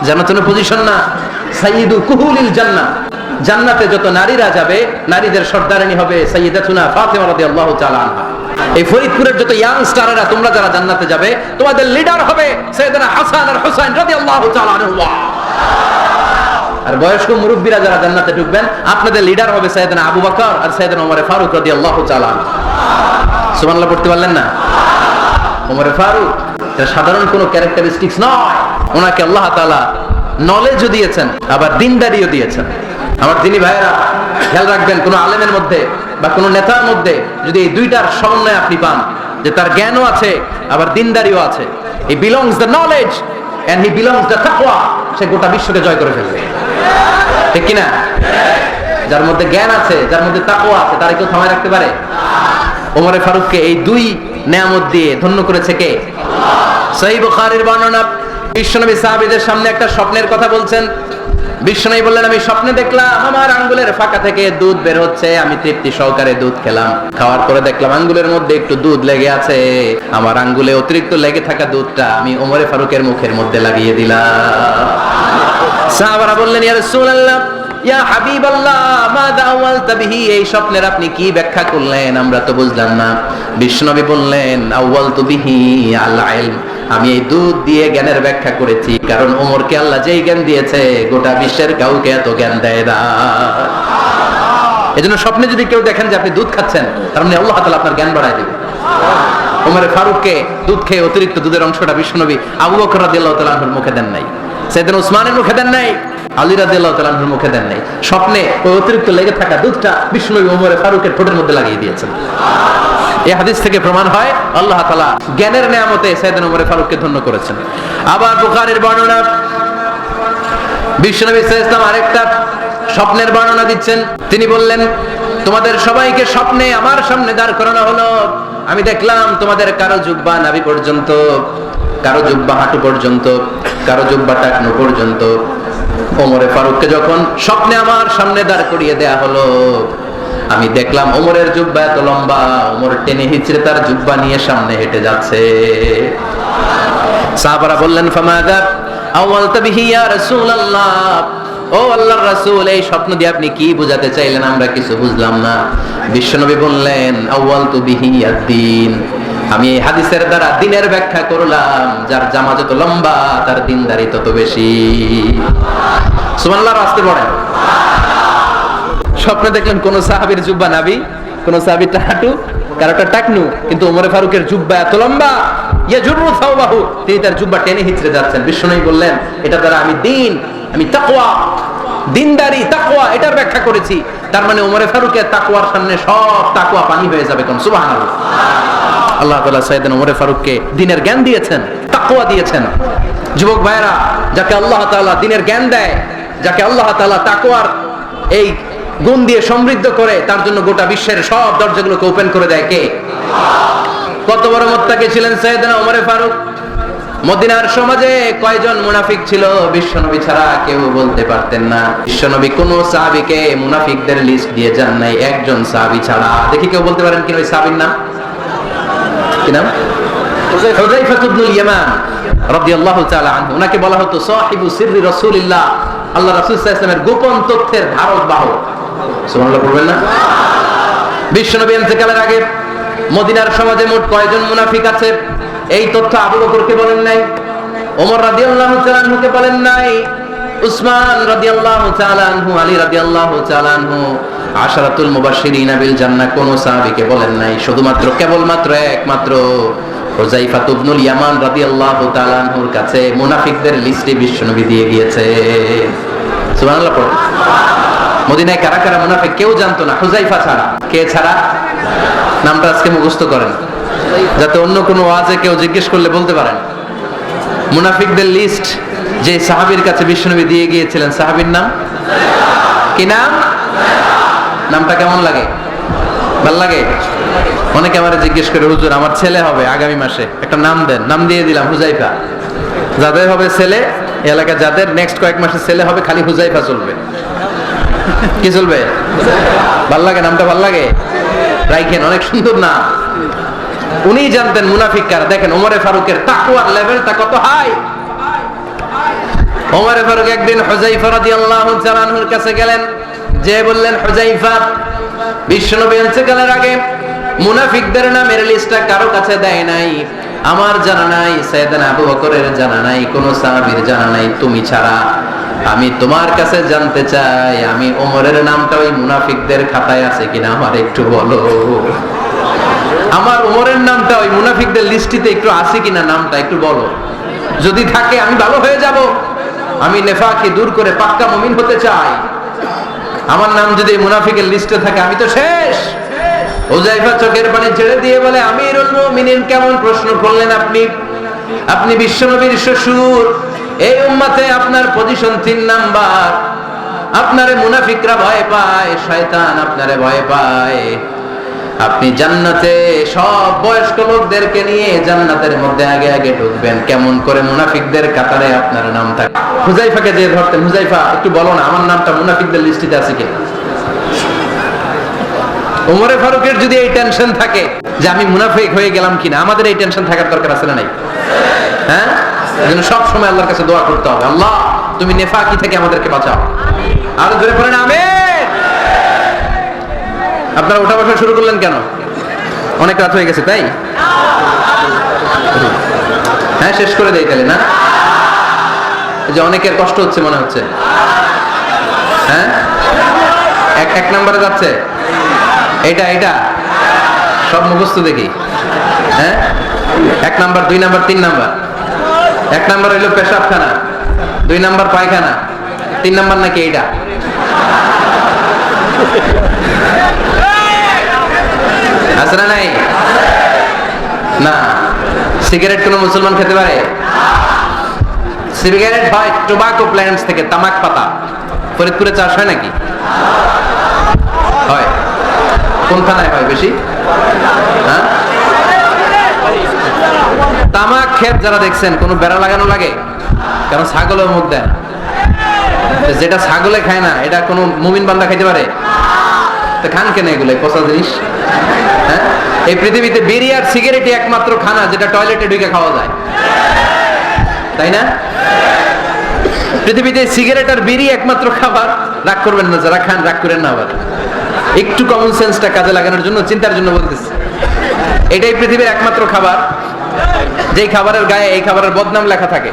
জান্নাতুল position না, সাইয়্যিদু কুহুলিল জান্নাহ। জান্নাতে যত নারীরা যাবে, নারীদের সর্দারিনী হবে সাইয়্যিদাতুনা ফাতিমা রাদিয়াল্লাহু তাআলা আনহা। এই ফরিদপুরের যত ইয়াং স্টারেরা, তোমরা যারা জান্নাতে যাবে, তোমাদের লিডার হবে সাইয়েদনা হাসান আর হুসাইন রাদিয়াল্লাহু তাআলা আনহুমা। আর বয়স্ক মুরব্বীরা যারা জান্নাতে ঢুকবেন, আপনাদের লিডার হবে সাইয়েদনা আবু বকর আর সাইয়েদনা ওমর ফারুক রাদিয়াল্লাহু তাআলা আনহু। সুবহানাল্লাহ পড়তে পারলেন না? ওমর ফারুক এটা সাধারণ কোনো ক্যারেক্টারিস্টিক্স নয়, ওনাকে আল্লাহ তাআলা নলেজও দিয়েছেন, আবার দিনদারিও দিয়েছেন। আমার দিনী ভাইয়েরা, খেয়াল রাখবেন, কোন আলেমের মধ্যে বা কোন নেতার মধ্যে যদি এই দুইটার সমন্বয় আপনি পান, যে তার জ্ঞানও আছে আবার দিনদারিও আছে, he belongs the knowledge and he belongs the তাকওয়া, সে গোটা বিশ্বকে জয় করে ফেলবে। ঠিক কিনা? যার মধ্যে জ্ঞান আছে, যার মধ্যে তাকওয়া আছে, তারে কেউ থামায় রাখতে পারে? ওমর ফারুককে এই দুই নেয়ামত দিয়ে ধন্য করেছে কে? সহিহ বুখারীর বর্ণনা, বিশ্বনবী সাহাবীদের সামনে একটা স্বপ্নের কথা বলছেন। বিশ্বনবী বললেন, আমি স্বপ্নে দেখলাম আমার আঙ্গুলের ফাঁকা থেকে দুধ বের হচ্ছে, আমি তৃপ্তি সহকারে দুধ খেলাম। খাওয়ার পরে দেখলাম আঙ্গুলের মধ্যে একটু দুধ লেগে আছে। আমার আঙ্গুলে অতিরিক্ত লেগে থাকা দুধটা আমি ওমর ফারুকের মুখের মধ্যে লাগিয়ে দিলাম। সাহাবারা বললেন, ইয়া রাসূলুল্লাহ, ইয়া হাবিবাল্লাহ, মাযা আওয়ালতা বিহি, এই স্বপ্নের আপনি কি ব্যাখ্যা করলেন, আমরা তো বুঝলাম না। বিশ্বনবী বললেন, আওয়ালতু বিহি আল ইলম, আমি এই দুধ দিয়ে জ্ঞানের ব্যাখ্যা করেছি, কারণ ওমরকে আল্লাহ যেই জ্ঞান দিয়েছে গোটা বিশ্বের কাউকে এত জ্ঞান দেয় না। এজন্য স্বপ্নে যদি কেউ দেখেন যে আপনি দুধ খাচ্ছেন, তার মানে আল্লাহ তাআলা আপনার জ্ঞান বাড়ায় দিবেন। ওমর ফারুককে দুধ খেয়ে অতিরিক্ত দুধের অংশটা বিশ্বনবী আবু বকর রাদিয়াল্লাহু তাআলা আনহুর মুখে দেন নাই, সাইয়েদনা উসমানের মুখে দেন নাই, আলী রাদিয়াল্লাহু তাআলা আনহুর মুখে দেন নাই। স্বপ্নে ওই অতিরিক্ত লেগে থাকা দুধটা বিশ্বনবী ওমর ফারুকের ঠোঁটের মধ্যে লাগিয়ে দিয়েছেন। এই হাদিস থেকে প্রমাণ হয় আল্লাহ তাআলা জ্ঞানের নেয়ামতে সাইয়েদনা ওমর ফারুককে ধন্য করেছেন। আবার বুখারীর বর্ণনা, বিশ্বনবী সাল্লাল্লাহু আলাইহি ওয়াসাল্লাম আরেকটা স্বপ্নের বর্ণনা দিচ্ছেন। তিনি বললেন, তোমাদের সবাইকে স্বপ্নে আমার সামনে দাঁড় করানো হলো। আমি দেখলাম তোমাদের কারো জুব্বা নাভি পর্যন্ত, কারো জুব্বা হাঁটু পর্যন্ত, কারো জুব্বা টাকনু পর্যন্ত। ওমর ফারুককে যখন স্বপ্নে আমার সামনে দাঁড় করিয়ে দেয়া হলো, আমি দেখলাম ওমরের জুব্বা এত লম্বা, ওমর টেনে হিচড়ে তার জুব্বা নিয়ে সামনে হেঁটে যাচ্ছে। সাহাবারা বললেন, ফামাযা আওয়ালতা বিহি ইয়া রাসূলুল্লাহ, ও আল্লাহর রাসূল, এই স্বপ্ন দিয়ে আপনি কি বোঝাতে চাইলেন, আমরা কিছু বুঝলাম না। বিশ্বনবী বললেন, আওয়ালতু বিহি আদ-দীন, আমি এই হাদিসের দ্বারা দ্বীনের ব্যাখ্যা করলাম, যার জামা যত লম্বা তার দ্বীনদারি তত বেশি। সুবহানাল্লাহ, আসতে পড়েন। স্বপ্নে দেখলেন কোন সাহাবীর জুব্বা নাভি, কোন সাহাবীর হাঁটু, কারোটা টাকনু, কিন্তু ওমর ফারুকের জুব্বা এত লম্বা, ইয়াজুরু সাওবাহু, তিনি তার জুব্বা টেনে হিচড়ে যাচ্ছেন। বিশ্বনবী বললেন, এটা দ্বারা আমি দ্বীন, আমি তাকওয়া, দ্বীনদারি, তাকওয়া, এটার ব্যাখ্যা করেছি। তার মানে ওমর ফারুকের তাকওয়ার সামনে সব তাকওয়া পানি হয়ে যাবে। কোন সুবহানাল্লাহ। আল্লাহ তাআলা সাইয়েদনা ওমর ফারুককে দ্বীনের জ্ঞান দিয়েছেন, তাকওয়া দিয়েছেন। যুবক ভাইরা, যাকে আল্লাহ তাআলা দ্বীনের জ্ঞান দেয়, যাকে আল্লাহ তাআলা তাকওয়ার এই গুণ দিয়ে সমৃদ্ধ করে, তার জন্য গোটা বিশ্বের সব দরজাগুলোকে ওপেন করে দেয় কে? কত বড় মুত্তাকি ছিলেন সাইয়েদনা ওমর ফারুক। মদিনার সমাজে কয়জন মুনাফিক ছিল বিশ্বনবী ছাড়া কেউ বলতে পারতেন না। বিশ্বনবী কোন সাহাবীকে মুনাফিকদের লিস্ট দিয়ে যান নাই, একজন সাহাবী ছাড়া। দেখি কেউ বলতে পারেন কিনা ওই সাহাবীর নাম? কি নাম? হুযায়ফা ইবনুল ইয়ামান রাদিয়াল্লাহু তাআলা আনহু। ওনাকে বলা হতো সাহিবু সিররি রাসূলিল্লাহ, আল্লাহ রাসূল সাল্লাল্লাহু আলাইহি ওয়াসাল্লামের গোপন তথ্যের ধারক বাহক। সুবহানাল্লাহ পড়বেন না? বিশ্বনবী ইন্তেকালের আগে মদিনার সমাজে মোট কয়জন মুনাফিক আছে, এই তথ্য আবু বকরকে বলেন নাই, ওমর রাদিয়াল্লাহু তাআলা আনহুকে বলেন নাই, উসমান রাদিয়াল্লাহু তাআলা আনহু, আলী রাদিয়াল্লাহু তাআলা আনহু, আশারাতুল মুবাশশিরিন বিল জান্নাহ কোন সাহাবীকে বলেন নাই। শুধুমাত্র কেবলমাত্র একমাত্র হুযায়ফা ইবনুল ইয়ামান রাদিয়াল্লাহু তাআলা আনহুর কাছে মুনাফিকদের লিস্টে বিশ্বনবী দিয়ে গিয়েছে। সুবহানাল্লাহ পড়ুন। মদিনায় কারা কারা মুনাফিক কেউ জানতো না, হুযায়ফা ছাড়া। কে ছাড়া? নামটা আজকে মুখস্থ করেন, যাতে অন্য কোনো ওয়াজে কেউ জিজ্ঞেস করলে বলতে পারেন। মুনাফিকদের লিস্ট যে সাহাবীর কাছে বিশ্বনবী দিয়ে গিয়েছিলেন, সাহাবীর নাম কি? নাম? নামটা কেমন লাগে? ভাল লাগে? অনেকে আমারে জিজ্ঞেস করে, হুজুর আমার ছেলে হবে আগামী মাসে, একটা নাম দেন। নাম দিয়ে দিলাম হুযায়ফা। যাদের হবে ছেলে, এলাকা যাদের নেক্সট কয়েক মাসে ছেলে হবে, খালি হুযায়ফা চলবে। কি চলবে? ভাল লাগে? নামটা ভাল লাগে? রাইখেন, অনেক সুন্দর নাম। উনি জানতেন মুনাফিক কারা। দেখেন ওমর ফারুকের তাকওয়ার লেভেলটা কত হাই। ওমর ফারুক একদিন হুযায়ফা রাদিয়াল্লাহু তাআলা আনহুর কাছে গেলেন, যে বললেন, হুযায়ফা, বিশ্বনবী ইন্তেকালের আগে মুনাফিকদের নামের লিস্টটা কারো কাছে দেয় নাই, আমার জানা নাই, সাইয়েদনা আবু বকরের জানা নাই, কোন সাহাবীর জানা নাই, তুমি ছাড়া। আমি তোমার কাছে জানতে চাই, আমি ওমরের নামটা ওই মুনাফিকদের খাতায় আছে কিনা আমার একটু বলো। আমার ওমরের নামটা ওই মুনাফিকদের লিস্টিতে একটু আছে কিনা, নামটা একটু বলো। যদি থাকে আমি ভালো হয়ে যাব, আমি নেফাকি দূর করে পাক্কা মুমিন হতে চাই। আমার নাম যদি মুনাফিকের লিস্টে থাকে আমি তো শেষ। হুযায়ফা চোখের পানি ছেড়ে দিয়ে বলে, আমিরুল মুমিনিন, কেমন প্রশ্ন করলেন আপনি? আপনি বিশ্বনবীর শ্বশুর, এই উম্মতে আপনার পজিশন 3 নাম্বার। আপনারে মুনাফিকরা ভয় পায়, শয়তান আপনারে ভয় পায়। আপনি জান্নাতে সব বয়স্ক লোকদেরকে নিয়ে জান্নাতের মধ্যে আগে আগে ঢুকবেন, কেমন করে মুনাফিকদের কাতারে আপনার নাম থাকে? হুযায়ফাকে যে ধরতেন, হুযায়ফা একটু বলো না আমার নামটা মুনাফিকদের লিস্টিতে আছে কিনা। ওমরে ফারুকের যদি এই টেনশন থাকে যে আমি মুনাফিক হয়ে গেলাম কিনা, আমাদের এই টেনশন থাকার দরকার আছে না নাই? হ্যাঁ, এজন্য সব সময় আল্লাহর কাছে দোয়া করতে হবে, আল্লাহ তুমি নেফাকি থেকে আমাদেরকে বাঁচাও। আর ধরে পড়েন আমিন। আপনারা উঠা বসা শুরু করলেন কেন? অনেক রাত হয়ে গেছে তাই? হ্যাঁ, শেষ করে দেই তাহলে না? যে অনেকের কষ্ট হচ্ছে মনে হচ্ছে। হ্যাঁ, এক নম্বরে যাচ্ছে এটা সব মুখস্থ দেখি। হ্যাঁ, 1 নাম্বার, 2 নাম্বার, 3 নাম্বার। 1 নাম্বার হইল পেশাবখানা, 2 নাম্বার পায়খানা, 3 নাম্বার নাকি এইটা? আছে না নাই? না। সিগারেট কোন মুসলমান খেতে পারে? সিগারেট হয় টোবাকো প্ল্যান্টস থেকে, তামাক পাতা। ফরিদপুরে চাষ হয় নাকি? হয়। কোন থানায় হয় বেশি? হ্যাঁ, তামাক ক্ষেত যারা দেখছেন, কোন বেড়া লাগানো লাগে? কারণ ছাগলের মুখ দেয় না। যেটা ছাগলে খায় না, এটা কোন মুমিন বান্দা খাইতে পারে? তো খান কেন এগুলো, পচা জিনিস? হ্যাঁ, এই পৃথিবীতে বিড়ি আর সিগারেটই একমাত্র খানা যেটা টয়লেটে ঢুকে খাওয়া যায়, তাই না? পৃথিবীতে সিগারেট আর বিড়ি একমাত্র খাবার। রাগ করবেন না, যারা খান রাগ করেন না, আবার একটু কমন সেন্সটা কাজে লাগানোর জন্য, চিন্তার জন্য বলতেছি। এটাই পৃথিবীর একমাত্র খাবার যেই খাবারের গায়ে এই খাবারের বদনাম লেখা থাকে,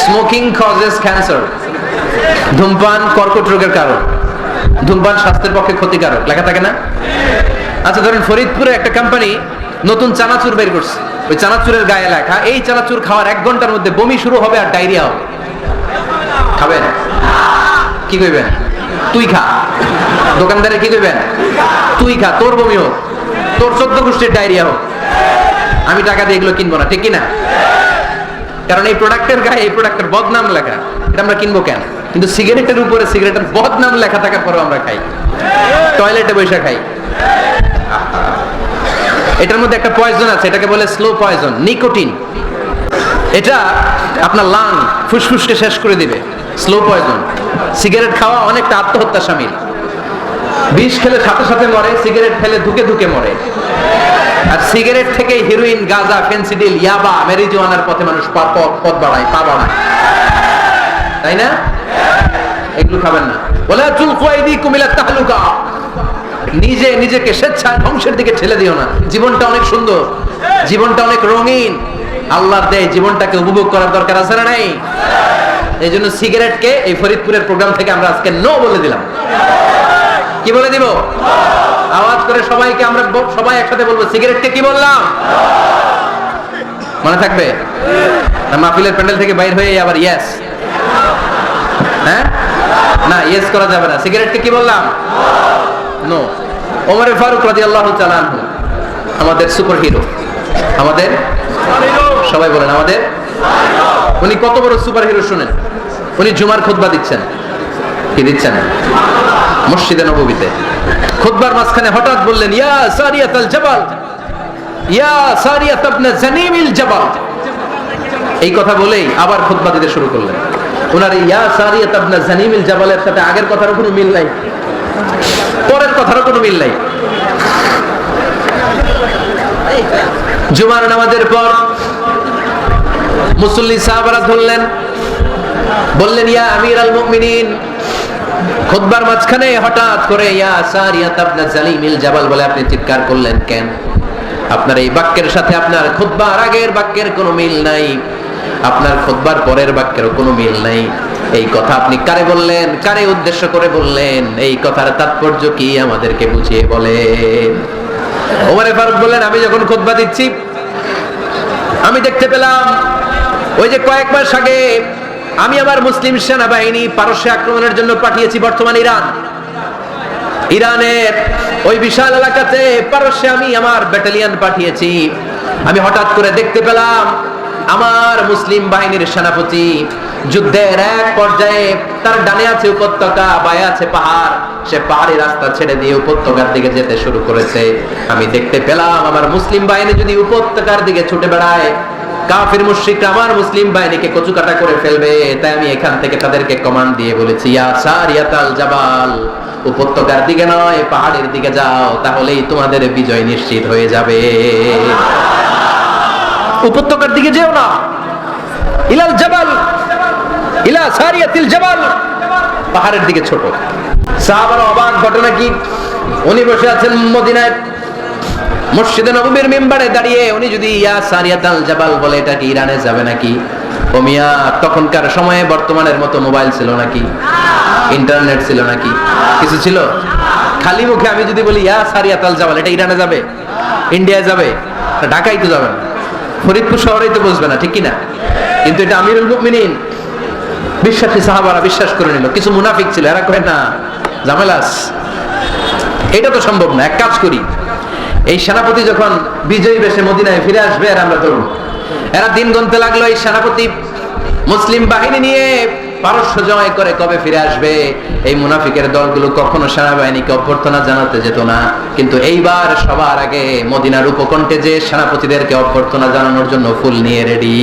স্মোকিং কজেস ক্যান্সার, ধূমপান কর্কট রোগের কারণ, ধূমপান স্বাস্থ্যের পক্ষে ক্ষতিকারক, লেখা থাকে না? আচ্ছা, ধরেন ফরিদপুরে একটা কোম্পানি নতুন চানাচুর বের করছে, ওই চানাচুরের গায়ে লেখা, এই চানাচুর খাওয়ার 1 ঘন্টার মধ্যে বমি শুরু হবে আর ডায়রিয়া হবে। খাবেন? কি কইবেন? তুই খা। দোকানদারে কি কইবেন? তুই খা, তোর বমি হোক, তোর 14 গোষ্ঠীর ডায়রিয়া হোক, আমি টাকা দিয়ে এগুলো কিনবো না, ঠিক কিনা? কারণ এই প্রোডাক্টের গায়ে এই প্রোডাক্টের বদনাম লেখা, এটা আমরা কিনবো কেন? কিন্তু সিগারেটের উপরে সিগারেটের বদনাম লেখা থাকার পরেও আমরা খাই, টয়লেটে বসে খাই। এটার মধ্যে একটা পয়জন আছে, এটাকে বলে স্লো পয়জন, নিকোটিন। এটা আপনার লাং, ফুসফুসকে শেষ করে দিবে, স্লো পয়জন। সিগারেট খাওয়া অনেকটা আত্মহত্যা শামিল। বিষ খেলে সাথে সাথে মরে, সিগারেট খেলে ধুকে ধুকে মরে। আর সিগারেট থেকে হিরোইন, গাঁজা, ফেন্সিডিল, ইয়াবা, ম্যারিজুয়ানার পথে মানুষ পথ বাড়ায়, পা বাড়ায়, তাই না? এগুলো খাবেন না। বলে তুলকু আইদিকুম ইলা তাহলুকা, নিজে নিজেকে স্বেচ্ছায় ধ্বংসের দিকে ঠেলে দিও না। জীবনটা অনেক সুন্দর, জীবনটা অনেক রঙিন, আল্লাহর দেয়, জীবনটাকে উপভোগ করার দরকার আছে না নাই? এই জন্য সিগারেটকে এই ফরিদপুরের প্রোগ্রাম থেকে আমরা আজকে নো বলে দিলাম। কি বলে দিব? আওয়াজ করে সবাইকে আমরা সবাই একসাথে বলবো, সিগারেটকে কি বললাম? মনে থাকবে? মাহফিলের প্যান্ডেল থেকে বাইর হয়ে আবার ইয়েস, হ্যাঁ না, ইয়েস করা যাবে না। সিগারেটকে কি বললাম? নো। ওমর ফারুক রাদিয়াল্লাহু তাআলা আনহু আমাদের সুপার হিরো, আমাদের সবাই বলেন আমাদের। উনি কত বড় সুপার হিরো শুনেন। উনি জুমার খুতবা দিচ্ছেন, কি দিচ্ছেন? মসজিদে নববীতে। খুতবার মাঝখানে হঠাৎ বললেন, ইয়া সারিয়াতুল জাবাল, ইয়া সারিয়াত ইবনে জানিমিল জাবাল। এই কথা বলেই আবার খুতবা দিতে শুরু করলেন। ওনার ইয়া সারিয়াত ইবনে জানিমিল জাবালের সাথে আগের কথারও কোনো মিল নাই, পরের কথারও কোনো মিল নাই। জুমার নামাজের পর মুসল্লি সাহাবারা ধরলেন, বললেন, ইয়া আমিরাল মুমিনিন, খুতবার মাঝখানে হঠাৎ করে ইয়া সারিয়াত ইবনে জালিমিল জাবাল বলে আপনি চিৎকার করলেন কেন? আপনার এই বাক্যের সাথে আপনার খুতবার আগের বাক্যের কোনো মিল নাই, আপনার খুতবার পরের বাক্যেরও কোনো মিল নাই। এই কথা আপনি কারে বললেন, কারে উদ্দেশ্য করে বললেন? এই কথার তাৎপর্য কি আমাদেরকে বুঝিয়ে বলেন। ওমর ফারুক বললেন, আমি যখন খুতবা দিচ্ছি আমি দেখতে পেলাম ওই যে কয়েক মাস আগে আমি আমার মুসলিম সেনাবাহিনী পারস্যে আক্রমণের জন্য পাঠিয়েছি, বর্তমান ইরানের ওই বিশাল এলাকাতে পারস্যে আমি আমার ব্যাটালিয়ন পাঠিয়েছি। আমি হঠাৎ করে দেখতে পেলাম আমার মুসলিম বাহিনীর সেনাপতি যুদ্ধের এক পর্যায়ে তার ডানে আছে উপত্যকা, বায়ে আছে পাহাড়, সে পাহাড়ি রাস্তা ছেড়ে দিয়ে উপত্যকার দিকে যেতে শুরু করেছে। আমি দেখতে পেলাম আমার মুসলিম বাহিনী যদি উপত্যকার দিকে ছুটে বেড়ায়, কাফির মুশরিকরা আমার মুসলিম বাহিনীকে কচুকাটা করে ফেলবে। তাই আমি এখান থেকে তাদেরকে কমান্ড দিয়ে বলেছি, ইয়া সারিয়াতাল জাবাল, উপত্যকার দিকে নয় পাহাড়ের দিকে যাও, তাহলেই তোমাদের বিজয় নিশ্চিত হয়ে যাবে। উপত্যকার দিকে যেও না, ইলাল জাবাল, ইলা সারিয়াতিল জাবাল, পাহাড়ের দিকে ছোট। সাহাবারা অবাক, ঘটনা কি? উনি বসে আছেন মদিনায় মসজিদে নববীর মিম্বারে দাঁড়িয়ে, উনি যদি ইয়া সারিয়াতাল জাবাল বলে, এটা কি ইরানে যাবে নাকি? ও মিয়া, তখনকার সময়ে বর্তমানের মতো মোবাইল ছিল নাকি? ইন্টারনেট ছিল নাকি? কিছু ছিল? খালি মুখে আমি যদি বলি ইয়া সারিয়াতাল জাবাল, এটা ইরানে যাবে, ইন্ডিয়া যাবে, ঢাকায় তো যাবে না, ফরিদপুর শহরেই তো বসবে না, ঠিক কি না? কিন্তু এটা আমিরুল মুমিনিন বিশ্বাসী সাহাবারা বিশ্বাস করে নিল। কিছু মুনাফিক ছিল, এরা কয় না ঝামেলাস, এটা তো সম্ভব না। এক কাজ করি, এই সেনাপতি যখন বিজয়ী বেশে মদিনায় ফিরে আসবে আর আমরা ধরব। এরা দিন গুনতে লাগলো, এই সেনাপতি মুসলিম বাহিনী নিয়ে পারস্য জয় করে কবে ফিরে আসবে। এই মুনাফিকের দলগুলো কখনো সেনাবাহিনীকে অভ্যর্থনা জানাতে যেত না, কিন্তু এইবার সবার আগে মদিনার উপকণ্ঠে যে সেনাপতিদেরকে অভ্যর্থনা জানানোর জন্য ফুল নিয়ে রেডি,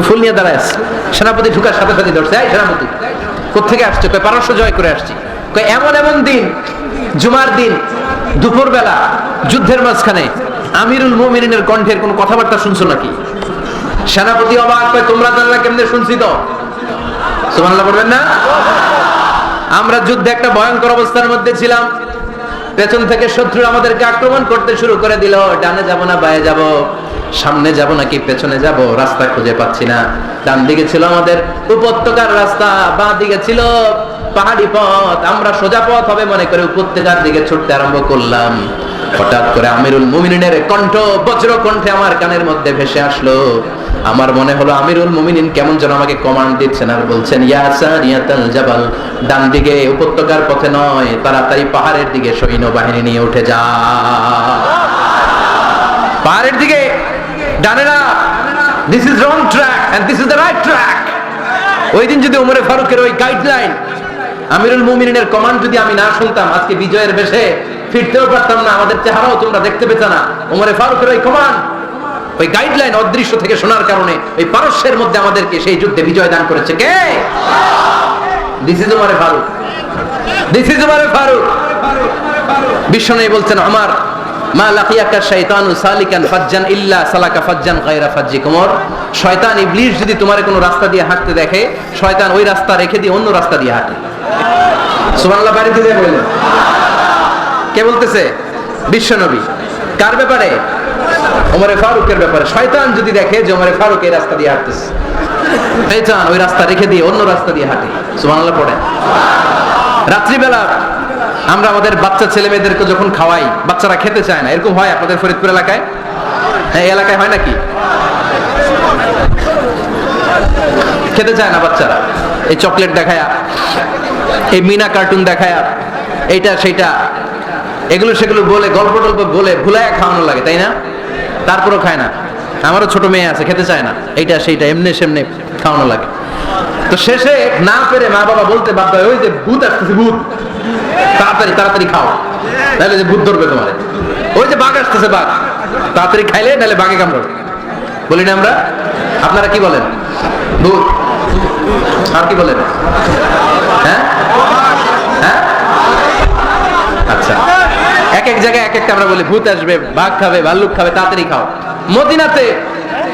ফুল নিয়ে দাঁড়ায় আছে। সেনাপতি ঢুকার সাথে সাথে ধরছে, এই সেনাপতি কোত্থেকে আসছে? কয় পারস্য জয় করে আসছি। কয় এমন এমন দিন, জুমার দিন দুপুর বেলা যুদ্ধের মাঝখানে আমিরুল মুমিনিনের কণ্ঠের কোন কথাবার্তা শুনছো নাকি? সেনাপতি অবাক, কয় তোমরা জানলা কেমনে? শুনছি তো। সুবহানাল্লাহ বলবেন না? আমরা যুদ্ধে একটা ভয়ঙ্কর অবস্থার মধ্যে ছিলাম, পেছন থেকে শত্রু আমাদেরকে আক্রমণ করতে শুরু করে দিল। ডানে যাব না বায়ে যাব, সামনে যাব নাকি পেছনে যাব, রাস্তা খুঁজে পাচ্ছি না। ডান দিকে ছিল আমাদের উপত্যকার রাস্তা, বাঁ দিকে ছিল পাহাড়ি পথ। আমরা সোজা পথ হবে মনে করে উপত্যকার দিকে ছুটতে আরম্ভ করলাম। হঠাৎ করে আমিরুল মুমিনিনের কণ্ঠ বজ্র কণ্ঠে আমার কানের মধ্যে ভেসে আসলো। আমার মনে হলো আমিরুল মুমিনিন কেমন যেন আমাকে কমান্ড দিচ্ছেন আর বলছেন, ইয়া সারিয়াতাল জাবাল, ডান দিকে উপত্যকার পথে নয়, তাড়াতাড়ি পাহাড়ের দিকে সৈন্যবাহিনী নিয়ে উঠে যা। পাহাড়ের দিকে, ডানে না। This is wrong track and this is the right track. ওই দিন যদি ওমর ফারুকের ওই গাইডলাইন, আমিরুল মুমিনিনের কমান্ড যদি আমি না শুনতাম, আজকে বিজয়ের বেশে ফিরতেও পারতাম না, আমাদের চেহারাও তোমরা দেখতে পেতে না। ওমর ফারুকের ওই কমান্ড, ওই গাইডলাইন অদৃশ্য থেকে শোনার কারণে ওই পারস্যের মধ্যে আমাদেরকে সেই যুদ্ধে বিজয় দান করেছে কে? This is Omar Farooq, this is Omar Farooq. বিশ্বনবী বলছেন, আমার মা লাকিয়াকা শাইতানু সালিকান ফাজ্জান ইল্লা সালাকা ফাজ্জান গায়রা ফাজ্জিকুম। শয়তান ইবলিস যদি তোমার কোনো রাস্তা দিয়ে হাঁটতে দেখে, শয়তান ওই রাস্তা রেখে দিয়ে অন্য রাস্তা দিয়ে হাঁটে। সুবহানাল্লাহ বাড়িতে দিয়ে বলেন। কে বলতেছে? বিশ্বনবী। কার ব্যাপারে? ওমর ফারুকের ব্যাপারে। শয়তান যদি দেখে যে ওমর ফারুক এই রাস্তা দিয়ে হাঁটতেছে, শয়তান ওই রাস্তা রেখে দিয়ে অন্য রাস্তা দিয়ে হাঁটে। সুবহানাল্লাহ পড়ে। রাত্রিবেলা আমরা আমাদের বাচ্চা ছেলে মেয়েদেরকে যখন খাওয়াই, বাচ্চারা খেতে চায় না, এরকম হয় আপনাদের ফরিদপুর এলাকায়? হ্যাঁ, এই এলাকায় হয় নাকি? খেতে চায় না বাচ্চারা, এই চকলেট দেখায়া, এই মিনা কার্টুন দেখায়া, এইটা সেইটা, এগুলো সেগুলো বলে, গল্প টল্প বলে ভুলায় খাওয়ানো লাগে, তাই না? তারপরও খায় না। আমারও ছোট মেয়ে আছে, খেতে চায় না, এইটা সেইটা এমনি সেমনে খাওয়ানো লাগে। তো শেষে না পেরে মা বাবা বলতে বাধ্য হয়, ওই যে ভূত আসতেছে, ভূত, তাড়াতাড়ি তাড়াতাড়ি খাও, নাহলে যে ভূত ধরবে তোমার। ওই যে বাঘ আসতেছে, বাঘ, তাড়াতাড়ি খাইলে নাহলে বাঘে কামড়াবে। বলি না আমরা? আপনারা কি বলেন? ভূত। আর কি বলেন? হ্যাঁ হ্যাঁ, আচ্ছা, এক এক জায়গায় এক একটা আমরা বলি, ভূত আসবে, বাঘ খাবে, ভাল্লুক খাবে, তাড়াতাড়ি খাও। মদিনাতে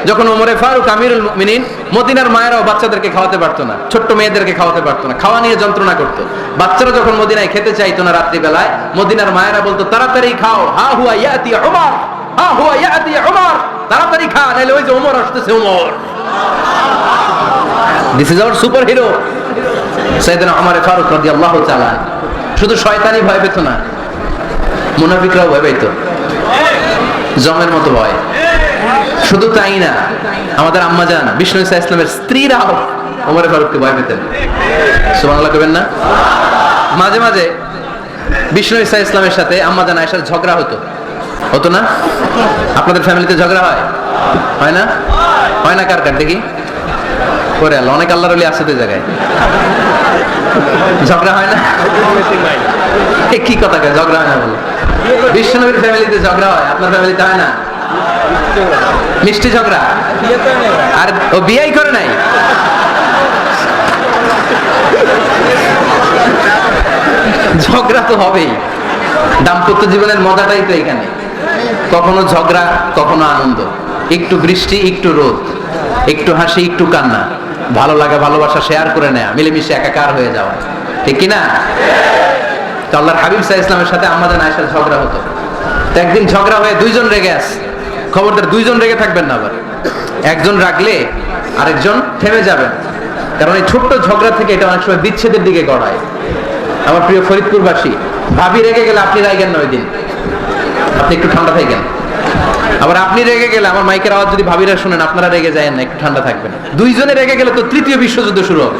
যখন ওমরে ফারুক আমিরুল মুমিনিন, মদিনার মায়েরাও বাচ্চাদেরকে খাওয়াতে পারতো না, ছোট্ট মেয়েদেরকে খাওয়াতে পারতো না, খাওয়া নিয়ে যন্ত্রণা করতো। বাচ্চারা যখন মদিনায় খেতে চাইতো না রাত্রিবেলায়, মদিনার মায়েরা বলতো তাড়াতাড়ি খাও, হা হুয়া ইয়াতি উমর, হা হুয়া ইয়াতি উমর, তাড়াতাড়ি খা, নাইলে ওই যে ওমর আসতেছে Omar. This is our super hero সাইয়েদনা ওমর ফারুক রাদিয়াল্লাহু তাআলা। শুধু শয়তানি ভয় পেত না, মুনাফিকরাও ভয় পেত, জমের মতো ভয়। শুধু তাই না, আমাদের আম্মা জান বিষ্ণু ইসা ইসলামের স্ত্রীরাও ওমর ফারুককে ভয় পেতেন। সুবহানাল্লাহ কইবেন না? মাঝে মাঝে বিষ্ণু ইসা ইসলামের সাথে আম্মা জান আয়েশার ঝগড়া হতো, হতো না? আপনাদের ফ্যামিলিতে ঝগড়া হয়? হয় না? হয় না? কার কার দেখি করে আল্লাহ, অনেক আল্লাহর ওলি আছে তো জায়গায়, ঝগড়া হয় না? কি কথা কয় ঝগড়া হয় না বলে? বিষ্ণুনবীর ফ্যামিলিতে ঝগড়া হয়, আপনার ফ্যামিলিতে হয় না? মিষ্টি ঝগড়া। আর ও বিয়েই করে নাই, ঝগড়া তো হবেই। দাম্পত্য জীবনের মজাটাই তো এখানে, কখনো ঝগড়া কখনো আনন্দ, একটু বৃষ্টি একটু রোদ, একটু হাসি একটু কান্না, ভালো লাগা ভালোবাসা শেয়ার করে নেয়া, মিলেমিশে একাকার হয়ে যাওয়া, ঠিক কিনা? তো আল্লাহর হাবিব সাল্লাল্লাহু আলাইহি ওয়াসাল্লামের সাথে আম্মা জান আয়েশার ঝগড়া হতো। তো একদিন ঝগড়া হয়ে দুইজন রেগে আছে, খবরদার দুইজন রেগে থাকবেন না, আবার একজন রাগলে আরেকজন থেমে যাবেন, কারণ এই ছোট্ট ঝগড়া থেকে এটা অনেক সময় বিচ্ছেদের দিকে গড়ায়। আমার প্রিয় ফরিদপুরবাসী, ভাবি রেগে গেলে আপনি রাগেন না, ওই দিন আপনি একটু ঠান্ডা থাকেন। আবার আপনি রেগে গেলে, আমার মাইকের আওয়াজ যদি ভাবিরা শুনেন, আপনারা রেগে যায় না, একটু ঠান্ডা থাকবেন। দুইজনে রেগে গেলে তো তৃতীয় বিশ্বযুদ্ধ শুরু হবে,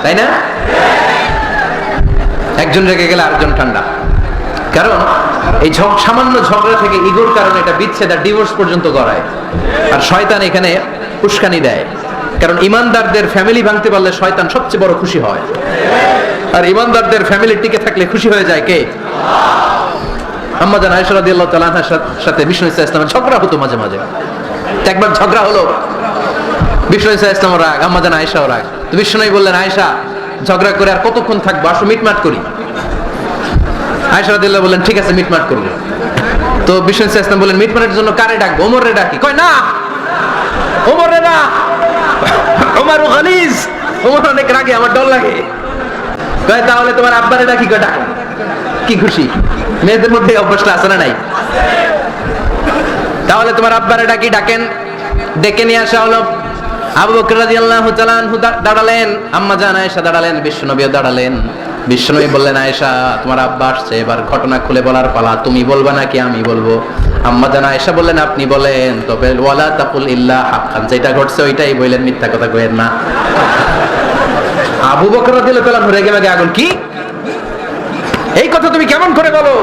তাই না? একজন রেগে গেলে আরেকজন ঠান্ডা, কারণ এই সামান্য ঝগড়া থেকে ইগোর কারণে এটা বিচ্ছেদ আর ডিভোর্স পর্যন্ত গড়ায়। আর শয়তান এখানে উস্কানি দেয়, কারণ ইমানদারদের ফ্যামিলি ভাঙতে পারলে শয়তান সবচেয়ে বড় খুশি হয়, আর ইমানদারদের ফ্যামিলি টিকে থাকলে খুশি হয়ে যায় কে? আম্মা জান আয়েশা রাদিয়াল্লাহু তাআলা আনহার সাথে বিষ্ণু ইসা ইসলামের ঝগড়া হতো মাঝে মাঝে। একবার ঝগড়া হলো, বিষ্ণু ইসা ইসলাম রাগ, আম্মা জান আয়েশাও রাগ। তো বিষ্ণু নবী বললেন, আয়েশা ঝগড়া করে আর কতক্ষণ থাকবো, আসো মিটমাট করি। আয়েশা রাদিয়াল্লাহু বললেন, ঠিক আছে মিটমাট করবো। তো বিষ্ণু ইসা ইসলাম বললেন, মিটমাটের জন্য কারে ডাকবো? ওমর রে ডাকি। কয় না, ওমর রে না, ওমর গালিজ, ওমর অনেক রাগে, আমার ডর লাগে। কয় তাহলে তোমার আব্বারে ডাকি। কয় ডাকো। কি খুশি, মেয়েদের মধ্যে অভ্যাসটা আছে না নাই? তাহলে তোমার আব্বারে ডাকি। ডাকেন, ডেকে নিয়ে আসা হলো। আবু বকর রাদিয়াল্লাহু তাআলা আনহু দাঁড়ালেন, আম্মা জান আয়েশা দাঁড়ালেন, বিশ্বনবীও দাঁড়ালেন। বিশ্বনবী বললেন, আয়েশা তোমার আব্বা আসছে, এবার ঘটনা খুলে বলার পালা, তুমি বলবা নাকি আমি বলবো? আম্মা জান আয়েশা বললেন, আপনি বলেন, তবে ওয়ালা তাকুল ইল্লা হাক্কান, যেটা ঘটছে ওইটাই বললেন, মিথ্যা কথা কইেন না। আবু বকর রাদিয়াল্লাহু তাআলা রেগে মেগে আগুন, কি এই কথা তুমি কেমন করে বলো?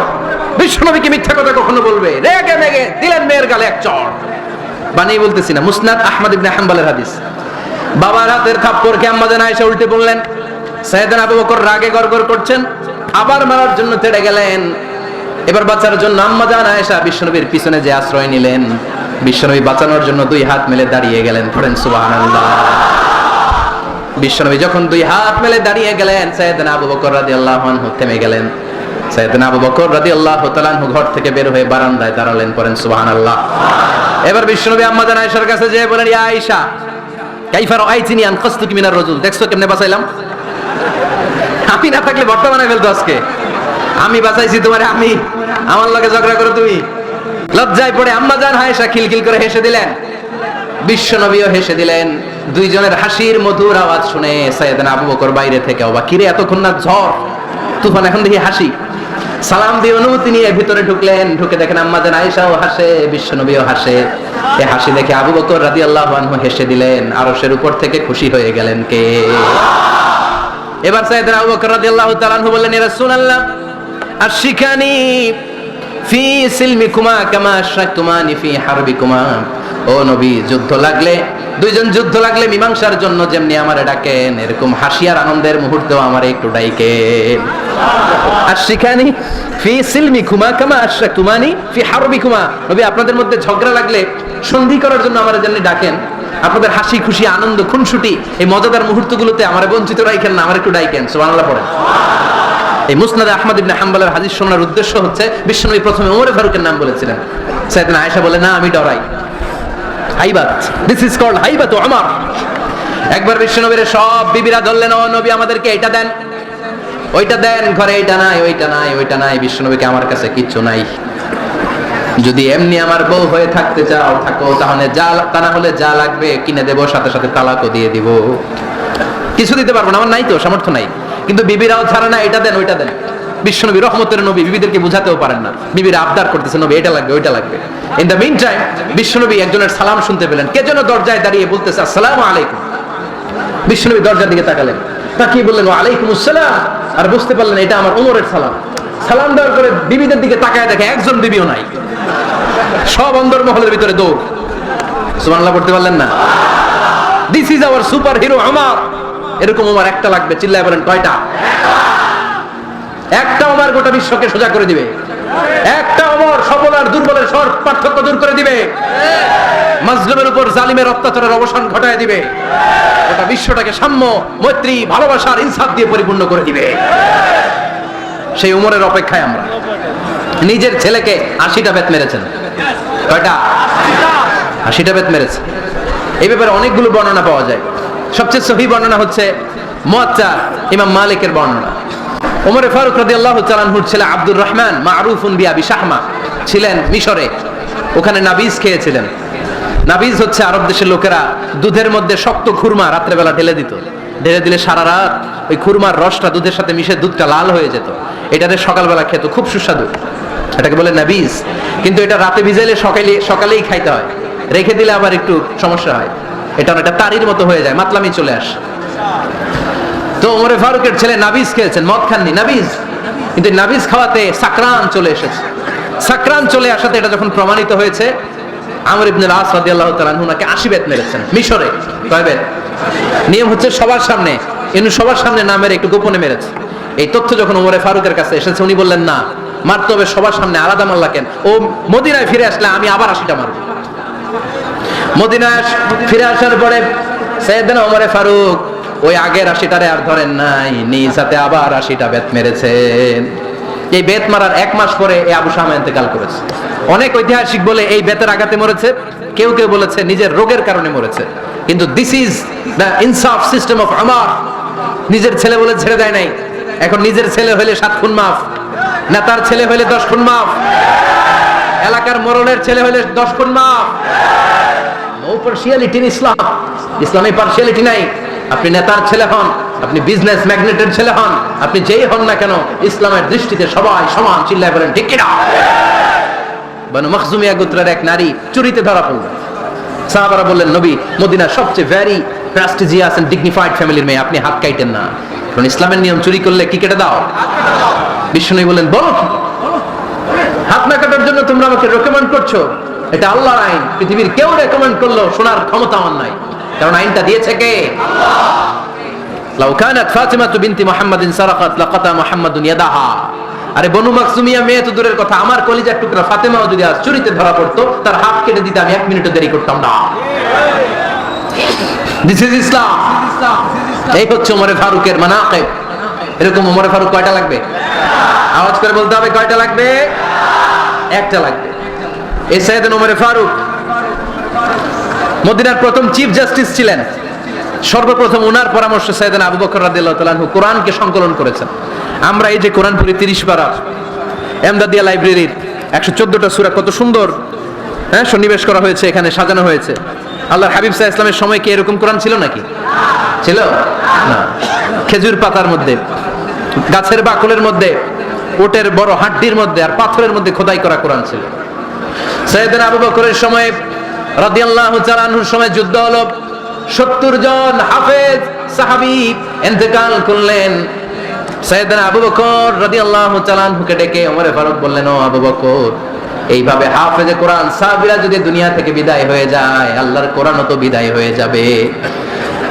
বিশ্বনবীকে মিথ্যা কথা কখনো বলবে? রেগে মেগে দিলেন মেয়ের গালে এক চড়। বানিয়ে বলতেছি না, মুসনাদ আহমদ ইবনে হাম্বলের হাদিস। বাবার হাতের থাপ্পড়কে আম্মা জান আয়েশা উল্টে বললেন। সাইয়েদনা আবু বকর রাগে গড়গড় করছেন, আবার মারার জন্য তেড়ে গেলেন। এবার বাঁচার জন্য আম্মা জান আয়েশা বিশ্বনবীর পিছনে যে আশ্রয় নিলেন, বিশ্বনবী বাঁচানোর জন্য দুই হাত মেলে দাঁড়িয়ে গেলেন। পড়েন সুবহানাল্লাহ। বিশ্বনবী যখন দুই হাত মেলে দাঁড়িয়ে গেলেন, সাইয়েদনা আবু বকর রাদিয়াল্লাহু আনহু থেমে গেলেন। সাইয়েদনা আবু বকর রাদিয়াল্লাহু তাআলা আনহু ঘর থেকে বের হয়ে বারান্দায় দাঁড়ালেন। পড়েন সুবহানাল্লাহ। এবার বিশ্বনবী আম্মা জান আয়েশার কাছে যেয়ে বলেন, ইয়া আয়েশা কাইফা রাআইতিনি আনকাসতুকি মিনার রাজুল, দেখছো কেমনে বাঁচাইলাম? আমি না থাকলে ভর্তা বানাই ফেলতো আজকে। আমি বাঁচাইছি তোমারে, আমি আমার লগে ঝগড়া করো তুমি? লজ্জায় পড়ে আম্মা জান আয়েশা খিলখিল করে হেসে দিলেন, বিশ্বনবীও হেসে দিলেন। দুইজনের হাসির মধুর আওয়াজ শুনে সাইয়েদনা আবু বকর বাইরে থেকে অবাক, কিরে এতক্ষণ না ঝড় তুফান, এখন দেখি হাসি। সালাম দিয়ে অনুমতি নিয়ে ভিতরে ঢুকলেন। ঢুকে দেখেন আম্মা জান আয়েশাও হাসে, বিশ্বনবীও হাসে। এই হাসি দেখে আবু বকর রাদিয়াল্লাহু আনহু হেসে দিলেন। আরশের উপর থেকে খুশি হয়ে গেলেন কে? এবার সাইয়েদনা আবু বকর রাদিয়াল্লাহু তাআলা আনহু বললেন, ইয়া রাসূলুল্লাহ আশিকানি ফি সিলমিকুমা কামা আশরাকতুমানি ফি হারবিকুমা। ও নবী, যুদ্ধ লাগলে, দুইজন যুদ্ধ লাগলে মীমাংসার জন্য যেমনি আমারে ডাকেন, এরকম হাসি আর আনন্দের মুহূর্তেও আমারে একটু ডাকেন। আশিকানি ফি সিলমিকুমা কামা আশরাকতুমানি ফি হারবিকুমা। নবী, আপনাদের মধ্যে ঝগড়া লাগলে সন্ধি করার জন্য আমারে যেমনি ডাকেন, আপনাদের হাসি খুশি আনন্দ খুনসুটি এই মজাদার মুহূর্তগুলোতে আমারে বঞ্চিত রাখেন না, আমার একটু ডাকেন। সুবহানাল্লাহ পড়েন। এই মুসনাদ আহমদ ইবনে হাম্বলের হাদিস শোনার উদ্দেশ্য হচ্ছে, বিশ্বনবী প্রথমে ওমর ফারুকের নাম বলেছিলেন। সাইয়েদনা আয়েশা বলে, না আমি ডরাই। হাইবাত, দিস ইজ কল্ড হাইবাত ওমর। একবার বিশ্বনবীর সব বিবিরা ধরলেন, ও নবী আমাদেরকে এটা দেন ওইটা দেন, ঘরে এটা নাই ওইটা নাই ওইটা নাই। বিশ্বনবীকে আমার কাছে কিচ্ছু নাই, যদি এমনি আমার বউ হয়ে থাকতে চাও থাকো, তাহলে যা, তা না হলে যা লাগবে কিনে দেবো, সাথে সাথে তালাকও দিয়ে দিব। কিছু দিতে পারবো না, আমার নাই তো সামর্থ্য নাই। কিন্তু বিবিরাও ছাড়ে না, এটা দেন ওইটা দেন। বিশ্বনবী রহমতের নবী, বিবিদেরকে বুঝাতেও পারেন না, বিবিরা আবদার করতেছে নবী এটা লাগবে ওইটা লাগবে। ইন দ্য মিন টাইম বিশ্বনবী একজনের সালাম শুনতে পেলেন, কে যেন দরজায় দাঁড়িয়ে বলতেছে আসসালামু আলাইকুম। বিশ্বনবী দরজার দিকে তাকালেন, তাকিয়ে বললেন ওয়া আলাইকুম আসসালাম, আর বুঝতে পারলেন এটা আমার ওমরের সালাম। সালাম দেওয়ার পরে বিবিদের দিকে তাকায় দেখে একজন বিবিও নাই, সব অন্দরমহলের ভিতরে দৌড়। সুবহানাল্লাহ পড়তে পারলেন না? This is our super hero Omar. এরকম ওমর একটা লাগবে, চিল্লায় বলেন কয়টা? একটা ওমর গোটা বিশ্বকে সোজা করে দিবে। একটা ওমর সবল আর দুর্বলের সব পার্থক্য দূর করে দিবে, মাজলুমের উপর জালিমের অত্যাচারের অবসান ঘটায় দিবে, গোটা বিশ্বটাকে সাম্য, মৈত্রী, ভালোবাসার ইনসাফ দিয়ে পরিপূর্ণ করে দিবে। সেই উমরের অপেক্ষায় আমরা। নিজের ছেলেকে 80টা বেত মেরেছেন। কয়টা? 80টা বেত মেরেছে। এই ব্যাপারে অনেকগুলো বর্ণনা পাওয়া যায়। সবচেয়ে সহিহ বর্ণনা হচ্ছে মুয়াত্তা ইমাম মালিকের বর্ণনা। ওমর ফারুক রাদিয়াল্লাহু তাআলা আনহুর ছেলে আব্দুর রহমান মারুফুন বিআবি শাহমা ছিলেন মিশরে, ওখানে নাবিজ খেয়েছিলেন। নাবিজ হচ্ছে আরব দেশের লোকেরা দুধের মধ্যে শক্ত খুরমা রাত্রেবেলা ঢেলে দিত, ঢেলে দিলে সারা রাত ওই খুরমার রসটা দুধের সাথে মিশে দুধটা লাল হয়ে যেত। এটাতে সকালবেলা খেত, খুব সুস্বাদু, এটাকে বলে নাবিজ। কিন্তু এটা রাতে ভিজাইলে সকালেই খাইতে হয়, রেখে দিলে আবার একটু সমস্যা হয়, এটা অনেকটা তারির মতো হয়ে যায়, মাতলামি চলে আসে। তো ওমরে ফারুকের ছেলে নাবিজ খেয়েছেন, মদ খাননি, নাবিজ। কিন্তু নাবিজ খাওয়াতে সাকরান চলে এসেছে। সাকরান চলে আসাতে এটা যখন প্রমাণিত হয়েছে, আমর ইবনে আস রাদিয়াল্লাহু তাআলা আনহু নাকি 80 বেত মেরেছেন মিশরে। কয় বেত? নিয়ম হচ্ছে সবার সামনে, ইনি সবার সামনে না মেরে একটু গোপনে মেরেছে। এই তথ্য যখন ওমরে ফারুকের কাছে এসেছে, উনি বললেন না, মারতে হবে সবার সামনে, আলাদা মারলা কেন? ও মদিনায় ফিরে আসলে আমি আবার 80টা মারব। মদিনায় ফিরে আসার পরে সাইয়েদনা ওমরে ফারুক ওই আগের 80টারে আর ধরেন নাই, নিজ হাতে আবার 80টা বেত মেরেছেন। এই বেত মারার 1 মাস পরে এই আবু শামা ইন্তেকাল করেছে। অনেক ঐতিহাসিক বলে এই বেতের আঘাতে মরেছে, কেউ কেউ বলেছে নিজের রোগের কারণে মরেছে। কিন্তু দিস ইজ দ্য ইনসাফ সিস্টেম অফ ওমর। নিজের ছেলে বলে ছেড়ে দেয় নাই। এখন নিজের ছেলে হইলে 7 খুন মাফ, নেতার ছেলে হইলে 10 খুন মাফ, এলাকার মোড়লের ছেলে হইলে 10 খুন মাফ। নো পার্সিয়ালিটি ইন ইসলাম, ইসলামে পার্সিয়ালিটি নাই। আপনি নেতার ছেলে হন, আপনি বিজনেস ম্যাগনেটের ছেলে হন, আপনি যেই হন না কেন, ইসলামের দৃষ্টিতে সবাই সমান। চিল্লায় বলেন ঠিক কিনা? বনু মখজুমিয়া গোত্রের এক নারী চুরিতে ধরা পড়ল। সাহাবারা বললেন নবী, মদিনার সবচেয়ে ভেরি প্রেস্টিজিয়াস এন্ড ডিগনিফাইড ফ্যামিলির মেয়ে, আপনি হাত কাটেন না, কারণ ইসলামের নিয়ম চুরি করলে কি কেটে দাও? বিষ্ণু বললেন বলো কি, হাত না কাটার জন্য তোমরা আমাকে রেকমেন্ড করছো? এটা আল্লাহর আইন, পৃথিবীর কেউ রেকমেন্ড করলো শোনার ক্ষমতা আমার নাই, কারণ আইনটা দিয়েছে কে? লাউ কানাত ফাতিমা বিনতি মুহাম্মাদিন সারাকাত লাকাতা মুহাম্মাদুন ইয়াদাহা। আরে বনু মাখজুমিয়া মেয়ে তো দূরের কথা, আমার কলিজার টুকরা ফাতেমাও যদি আজ চুরিতে ধরা পড়তো, তার হাত কেটে দিতে আমি 1 মিনিটও দেরি করতাম না। দিস ইজ ইসলাম। এই হচ্ছে ওমর ফারুকের মানাকিব। এরকম ওমর ফারুক কয়টা লাগবে? আওয়াজ করে বলতে হবে কয়টা লাগবে? একটা লাগবে। এই সাইয়েদনা ওমর ফারুক মদিনার প্রথম চিফ জাস্টিস ছিলেন। সর্বপ্রথম ওনার পরামর্শ সাইয়েদনা আবু বকর রাদিয়াল্লাহু তাআলা আনহু কোরআনকে সংকলন করেছেন। আমরা এই যে কোরআন পড়ি 30 পারা, এমদাদিয়া লাইব্রেরির 114টা সূরা, কত সুন্দর সন্নিবেশ করা হয়েছে, এখানে সাজানো হয়েছে। আল্লাহর হাবিব সাল্লাল্লাহু আলাইহি ওয়াসাল্লামের সময় কি এরকম কোরআন ছিল নাকি? ছিল না। খেজুর পাতার মধ্যে, গাছের বাকলের মধ্যে, ওটের বড় হাড্ডির মধ্যে আর পাথরের মধ্যে খোদাই করা কোরআন ছিল। সাইয়েদনা আবু বকরের সময় রাদিয়াল্লাহু তাআলা আনহুর সময় যুদ্ধ হলো, 70 জন হাফেজ সাহাবী ইন্তেকাল করলেন। সাইয়েদনা আবু বকর রাদিয়াল্লাহু তাআলা আনহুকে ডেকে ওমর ফারুক বললেন, ও আবু বকর, এইভাবে হাফেজে কোরআন সাহাবীরা যদি দুনিয়া থেকে বিদায় হয়ে যায়, আল্লাহর কোরআনও তো বিদায় হয়ে যাবে।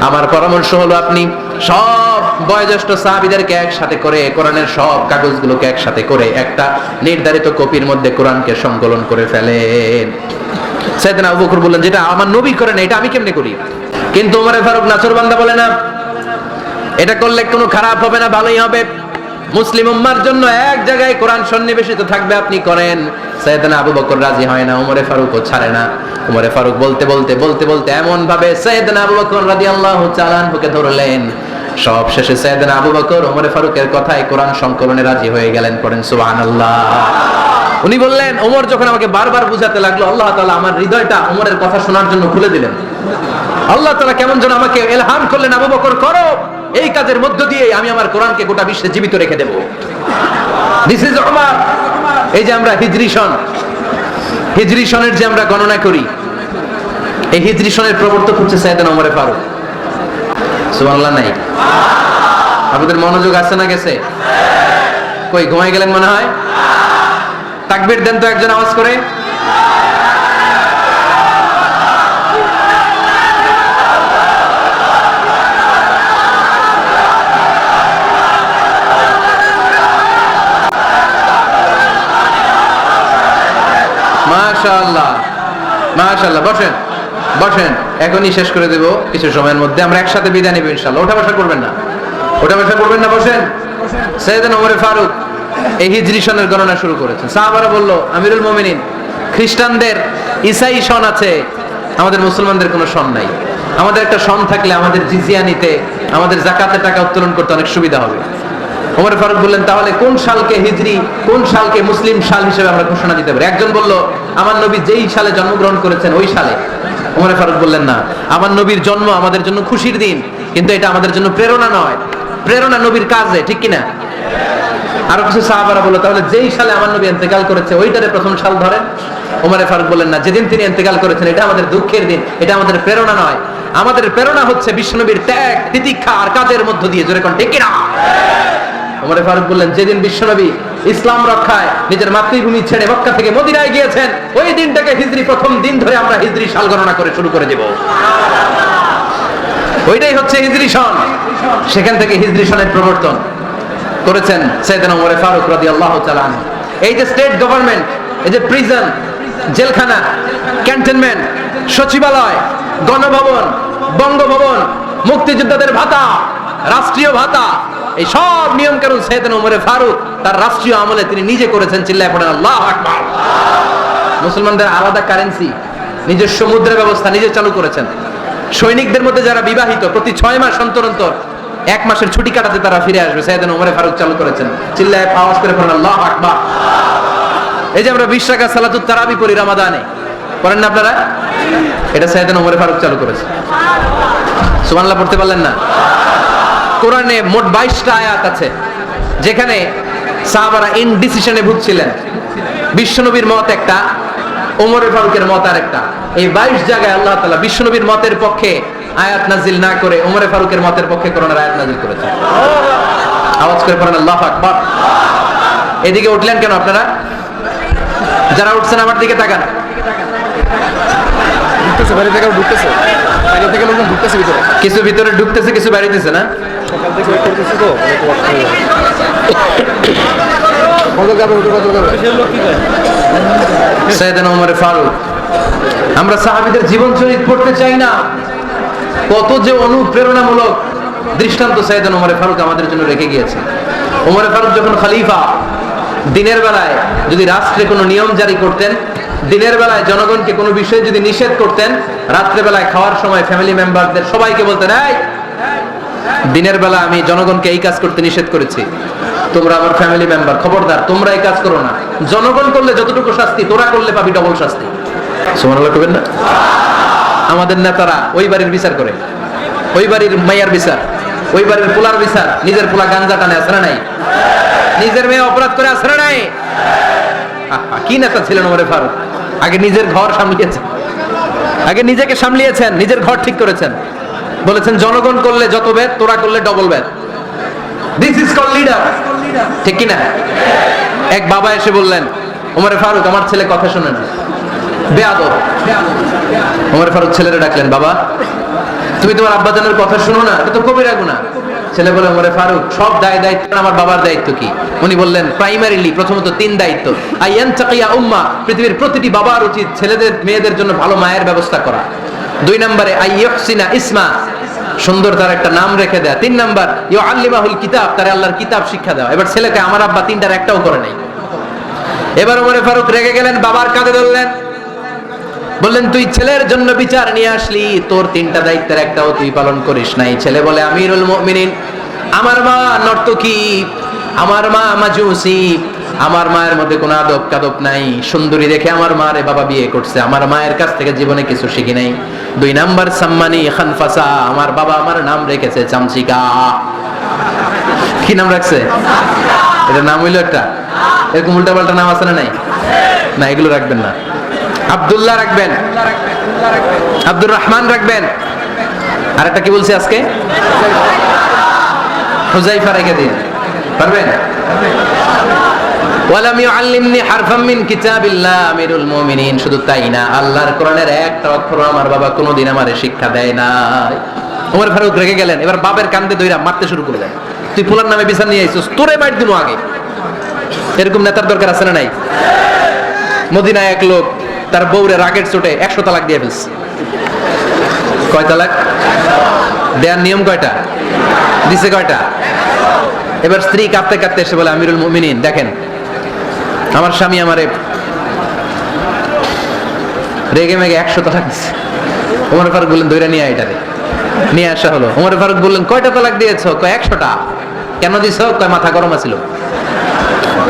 আমার পরামর্শ হলো আপনি সব বয়োজ্যেষ্ঠ সাহাবীদেরকে একসাথে করে কোরআনের সব কাগজগুলোকে একসাথে করে একটা নির্ধারিত কপির মধ্যে কোরআনকে সংকলন করে ফেলেন। সাইয়েদনা আবু বকর বললেন, যেটা আমার নবী করেন এটা আমি কেমনে করি? কিন্তু ওমর ফারুক নাছরবান্দা বলে না, এটা করলে কোনো খারাপ হবে না, ভালোই হবে। মুসলিম উম্মার জন্য এক জায়গায় কোরআন সন্নিবেশিত থাকবে, আপনি করেন। সাইয়েদনা আবু বকর রাজি হয় না, ওমরে ফারুকও ছাড়ে না। ওমরে ফারুক বলতে বলতে বলতে বলতে এমন ভাবে সাইয়েদনা আবু বকর রাদিয়াল্লাহু তাআলা আনহুকে ধরলেন, সব শেষে সাইয়েদনা আবু বকর ওমরে ফারুকের কথায় কোরআন সংকলনে রাজি হয়ে গেলেন। পড়েন সুবহানাল্লাহ। উনি বললেন, ওমর যখন আমাকে বারবার বুঝাতে লাগলো, আল্লাহ তাআলা আমার হৃদয়টা ওমরের কথা শোনার জন্য খুলে দিলেন। আল্লাহ তাআলা কেমন যেন আমাকে ইলহাম করলেন, আবু বকর করো, এই কাজের মধ্য দিয়ে আমি আমার কোরআনকে গোটা বিশ্বে জীবিত রেখে দেব। This is Omar. এই যে আমরা হিজরি সনের যে আমরা গণনা করি, এই হিজরি সনের প্রবর্তক হচ্ছে সাইয়েদনা ওমর ফারুক। সুবহানাল্লাহ নাই? আপনাদের মনোযোগ আছে না গেছে? কই ঘুমাই গেলেন মনে হয়? তাকবীর দেন তো একজন আওয়াজ করে। মাশাআল্লাহ মাশাআল্লাহ। বসেন বসেন, এখনই শেষ করে দেব কিছু সময়ের মধ্যে। আমরা একসাথে বিদায় নেব ইনশাআল্লাহ। ওঠা বসা করবেন না, ওঠা বসা করবেন না, বসেন। সাইয়েদনা ওমর ফারুক এই হিজরি সনের গণনা শুরু করেছেন। সাহাবারা বলল, আমিরুল মুমিনিন, খ্রিস্টানদের ঈসাই সন আছে, আমাদের মুসলমানদের কোনো সন নাই। আমাদের একটা সন থাকলে আমাদের জিজিয়া নিতে, আমাদের যাকাতের টাকা উত্তোলন করতে অনেক সুবিধা হবে। ওমর ফারুক বললেন, তাহলে কোন সালকে হিজরি, কোন সালকে মুসলিম সাল হিসেবে আমরা ঘোষণা দিতে পারি? একজন বলল, আমার নবী যেই সালে জন্মগ্রহণ করেছেন ওই সালে। ওমর ফারুক বললেন, না, আমার নবীর জন্ম আমাদের জন্য খুশির দিন, কিন্তু এটা আমাদের জন্য প্রেরণা নয়। প্রেরণা নবীর কাজে, ঠিক কিনা? আরো কিছু সাহাবারা বলল, তাহলে যেই সালে আমার নবী ইন্তেকাল করেছে ওইটারে প্রথম সাল ধরেন। ওমর ফারুক বললেন, না, যেদিন তিনি ইন্তেকাল করেছেন এটা আমাদের দুঃখের দিন, এটা আমাদের প্রেরণা নয়। আমাদের প্রেরণা হচ্ছে বিশ্বনবীর ত্যাগ, তিতিক্ষা আর কাজের মধ্য দিয়ে। জোরে কোন ঠিক কিনা? ওমর ফারুক বললেন, যেদিন বিশ্বনবী ইসলাম রক্ষায় নিজের মাতৃভূমি ছেড়ে মক্কা থেকে মদিনায় গিয়েছেন, ওই দিনটাকে হিজরি প্রথম দিন ধরে আমরা হিজরি সাল গণনা করে শুরু করে দেব। ওইটাই হচ্ছে হিজরি সন। সেখান থেকে হিজরি সনের প্রবর্তন করেছেন সাইয়েদনা ওমর ফারুক রাদিয়াল্লাহু তাআলা আনহু। এই যে স্টেট গভর্নমেন্ট, এই যে প্রিজন, জেলখানা, ক্যান্টনমেন্ট, সচিবালয়, গণভবন, বঙ্গভবন, মুক্তিযোদ্ধাদের ভাতা, রাষ্ট্রীয় ভাতা, এই সব নিয়ম কানুন সাইয়েদনা ওমর ফারুক তার রাষ্ট্রীয় আমলে তিনি নিজে করেছেন। চিল্লায় পড়েন আল্লাহু আকবার। মুসলমানদের আলাদা কারেন্সি, নিজস্ব মুদ্রা ব্যবস্থা নিজে চালু করেছেন। সৈনিকদের মধ্যে যারা বিবাহিত, প্রতি 6 মাস অন্তর অন্তর 1 মাসের ছুটি কাটাতে তারা ফিরে আসবে, সাইয়েদনা ওমর ফারুক চালু করেছেন। চিল্লায় আওয়াজ করে পড়েন আল্লাহু আকবার। এই যে আমরা 20 রাকাত সালাতুত তারাবি পড়ি রমাদানে, পড়েন না আপনারা? এটা সাইয়েদনা ওমর ফারুক চালু করেছে। সুবহানাল্লাহ পড়তে পারলেন না? কোরআনে মোট 22টা আয়াত আছে যেখানে সাহাবারা ইনডিসিশনে ভুগছিলেন। বিশ্বনবীর মত একটা, ওমর ফারুকের মত আরেকটা। এই 22 জায়গায় আল্লাহ তাআলা বিশ্বনবীর মতের পক্ষে আয়াত নাজিল না করে ওমর ফারুকের মতের পক্ষে কোরআনের আয়াত নাজিল করেছেন। আওয়াজ করে পড়েন আল্লাহু আকবার। এদিকে উঠলেন কেন আপনারা? যারা উঠছেন আমার দিকে তাকান। ঢুকতেছে, বাইরে থেকে ঢুকতেছে, বাইরে থেকে লোকজন ঢুকতেছে ভিতরে, কিছু ভিতরে ঢুকতেছে, কিছু বাইরেতেছে না। সকাল থেকে ওয়েট করতেছি তো। সাইয়েদনা ওমর ফারুক, আমরা সাহাবীদের জীবন চরিত পড়তে চাই না, কত যে অনুপ্রেরণামূলক দৃষ্টান্ত সাইয়েদনা ওমর ফারুক আমাদের জন্য রেখে গিয়েছে। ওমর ফারুক যখন খলিফা, দিনের বেলায় যদি রাষ্ট্রে কোনো নিয়ম জারি করতেন, দিনের বেলায় জনগণকে কোনো বিষয়ে যদি নিষেধ করতেন, রাত্রে বেলায় খাওয়ার সময় ফ্যামিলি মেম্বারদের সবাইকে বলতেন, এই দিনের বেলা আমি জনগণকে এই কাজ করতে নিষেধ করেছি, তোমরা আমার ফ্যামিলি মেম্বার, খবরদার তোমরা এই কাজ করো না। জনগণ করলে যতটুকু শাস্তি, তোরা করলে পাবি ডবল শাস্তি। সুবহানাল্লাহ কইবেন না? আমাদের নেতারা ওই বাড়ির বিচার করে, ওই বাড়ির মাইয়ার বিচার, ওই বাড়ির পোলার বিচার, নিজের পোলা গাঞ্জা টানে, আছে না নাই? নিজের মেয়ে অপরাধ করে, আছে না নাই? কি নেতা ছিলেন ওমর ফারুক! আগে নিজের ঘর সামলিয়েছেন, আগে নিজেকে সামলিয়েছেন, নিজের ঘর ঠিক করেছেন। বলেছেন জনগণ করলে যত বেদ, তোরা করলে ডবল বেদ। দিস ইজ কল্ড লিডার, ঠিক কি না? এক বাবা এসে বললেন, ওমর ফারুক আমার ছেলে কথা শোনে না, বেয়াদব। ওমর ফারুক ছেলেরে ডাকলেন, বাবা তুমি তোমার আব্বাজানের কথা শুনো না, এটা তো কবিরা গুনাহ। ছেলে বলে, ওমর ফারুক সব দায়িত্ব আমার বাবার দায়িত্ব কি? উনি বললেন, প্রাইমারিলি প্রথমত 3 দায়িত্ব। আইয়ানতাকিয়া উম্মা, পৃথিবীর প্রতিটি বাবার উচিত ছেলেদের মেয়েদের জন্য ভালো মায়ের ব্যবস্থা করা। 2 নম্বরে আইয়ুহসিনা ইসমা, সুন্দর তার একটা নাম রেখে দেয়া। 3 নাম্বার ইউআল্লিমাহুল কিতাব, তার আল্লাহর কিতাব শিক্ষা দেওয়া। এবার ছেলেকে আমার আব্বা তিনটার একটাও করে নাই। এবার ওমর ফারুক রেগে গেলেন, বাবার কাঁধে ধরলেন, বললেন তুই ছেলের জন্য বিচার নিয়ে আসলি, তোর 3টা দায়িত্বের একটাও তুই পালন করিস নাই। ছেলে বলে আমিরুল মুমিনিন, আমার মা নর্তকী, আমার মা মাজুসি, আমার মায়ের মধ্যে কোনো আদব কাদব নাই, সুন্দরী দেখে আমার মারে বাবা বিয়ে করছে, আমার মায়ের কাছ থেকে জীবনে কিছু শিখি নাই। 2 নাম্বার সাম্মানি খানফাসা, আমার বাবা আমার নাম রেখেছে চামচিকা। কি নাম রাখছে? এটা নাম হইলো একটা, এরকম উল্টা পাল্টা নাম আছে না নাই? না, এগুলো রাখবেন না। আব্দুল্লাহ রাখবেন, আব্দুর রহমান রাখবেন, আর একটা কি বলছি আজকে, হুজাইফা রেখে দিন, পারবেন? ওয়ালাম ইউআল্লিমনি হারফাম মিন কিতাবিল্লাহ, আমিরুল মুমিনিন। শুধু তাই না, আল্লাহর কোরআনের একটা অক্ষর আমার বাবা কোনোদিন আমারে শিক্ষা দেয় না। ওমর ফারুক রেগে গেলেন, এবার বাবার কান্দে ধইরা মারতে শুরু করলেন। তুই পোলার নামে বিচার নিয়ে আইছিস, তোরে মার দিমু আগে। এরকম নেতার দরকার আছে না নাই? মদিনায় এক লোক তার বউরে রাগের চোটে 100 তালাক দিয়ে ফেলছে। কয় তালাক দেয়ার নিয়ম কয়টা? দিছে কয়টা? এবার স্ত্রী কাঁদতে কাঁদতে এসে বলে আমিরুল মুমিনিন দেখেন, আমার স্বামী আমারে রেগে মেগে 100 তালাক দিছে। ওমর ফারুক বললেন দইরা নিয়ে এটারে নিয়ে আসা হলো। ওমর ফারুক বললেন কয়টা তালাক দিয়েছো? কয় 100টা। কেন দিছো? কয় মাথা গরম আছিল।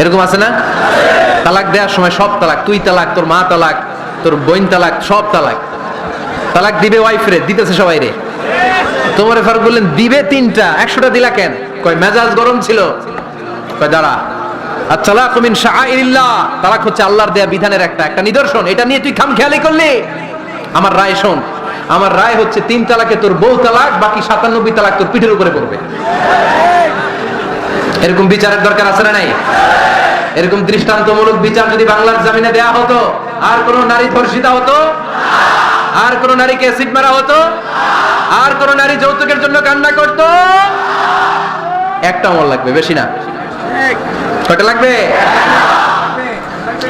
এরকম আছে না? তালাক দেওয়ার সময় সব তালাক, তুই তালাক, তোর মা তালাক, তোর বোন তালাক, সব তালাক। তালাক দিবে ওয়াইফ রে, দিতেছে সবাই রে। তোমার ফারুক বললেন দিবে 3টা, 100টা দিলা কেন? কয় মেজাজ গরম ছিল। কয় দাঁড়া, আত-তালাকু মিন শাআইরিল্লাহ, তালাক হচ্ছে আল্লাহর দেয়া বিধানের একটা নিদর্শন, এটা নিয়ে তুই খামখেয়ালি করলি। আমার রায় শোন, আমার রায় হচ্ছে 3 তালাকে তোর বউ তালাক, বাকি 97 তালাক তোর পিঠের উপরে পড়বে। এরকম বিচারের দরকার আছে না নাই? এরকম দৃষ্টান্তমূলক বিচার যদি বাংলার জমিনে দেয়া হতো, আর কোন নারী ধর্ষিতা হতো? আর কোন নারীকে অ্যাসিড মারা হতো? আর কোন নারী যৌতুকের জন্য কান্না করত? একটা আমল লাগবে, বেশি না। কয়টা লাগবে?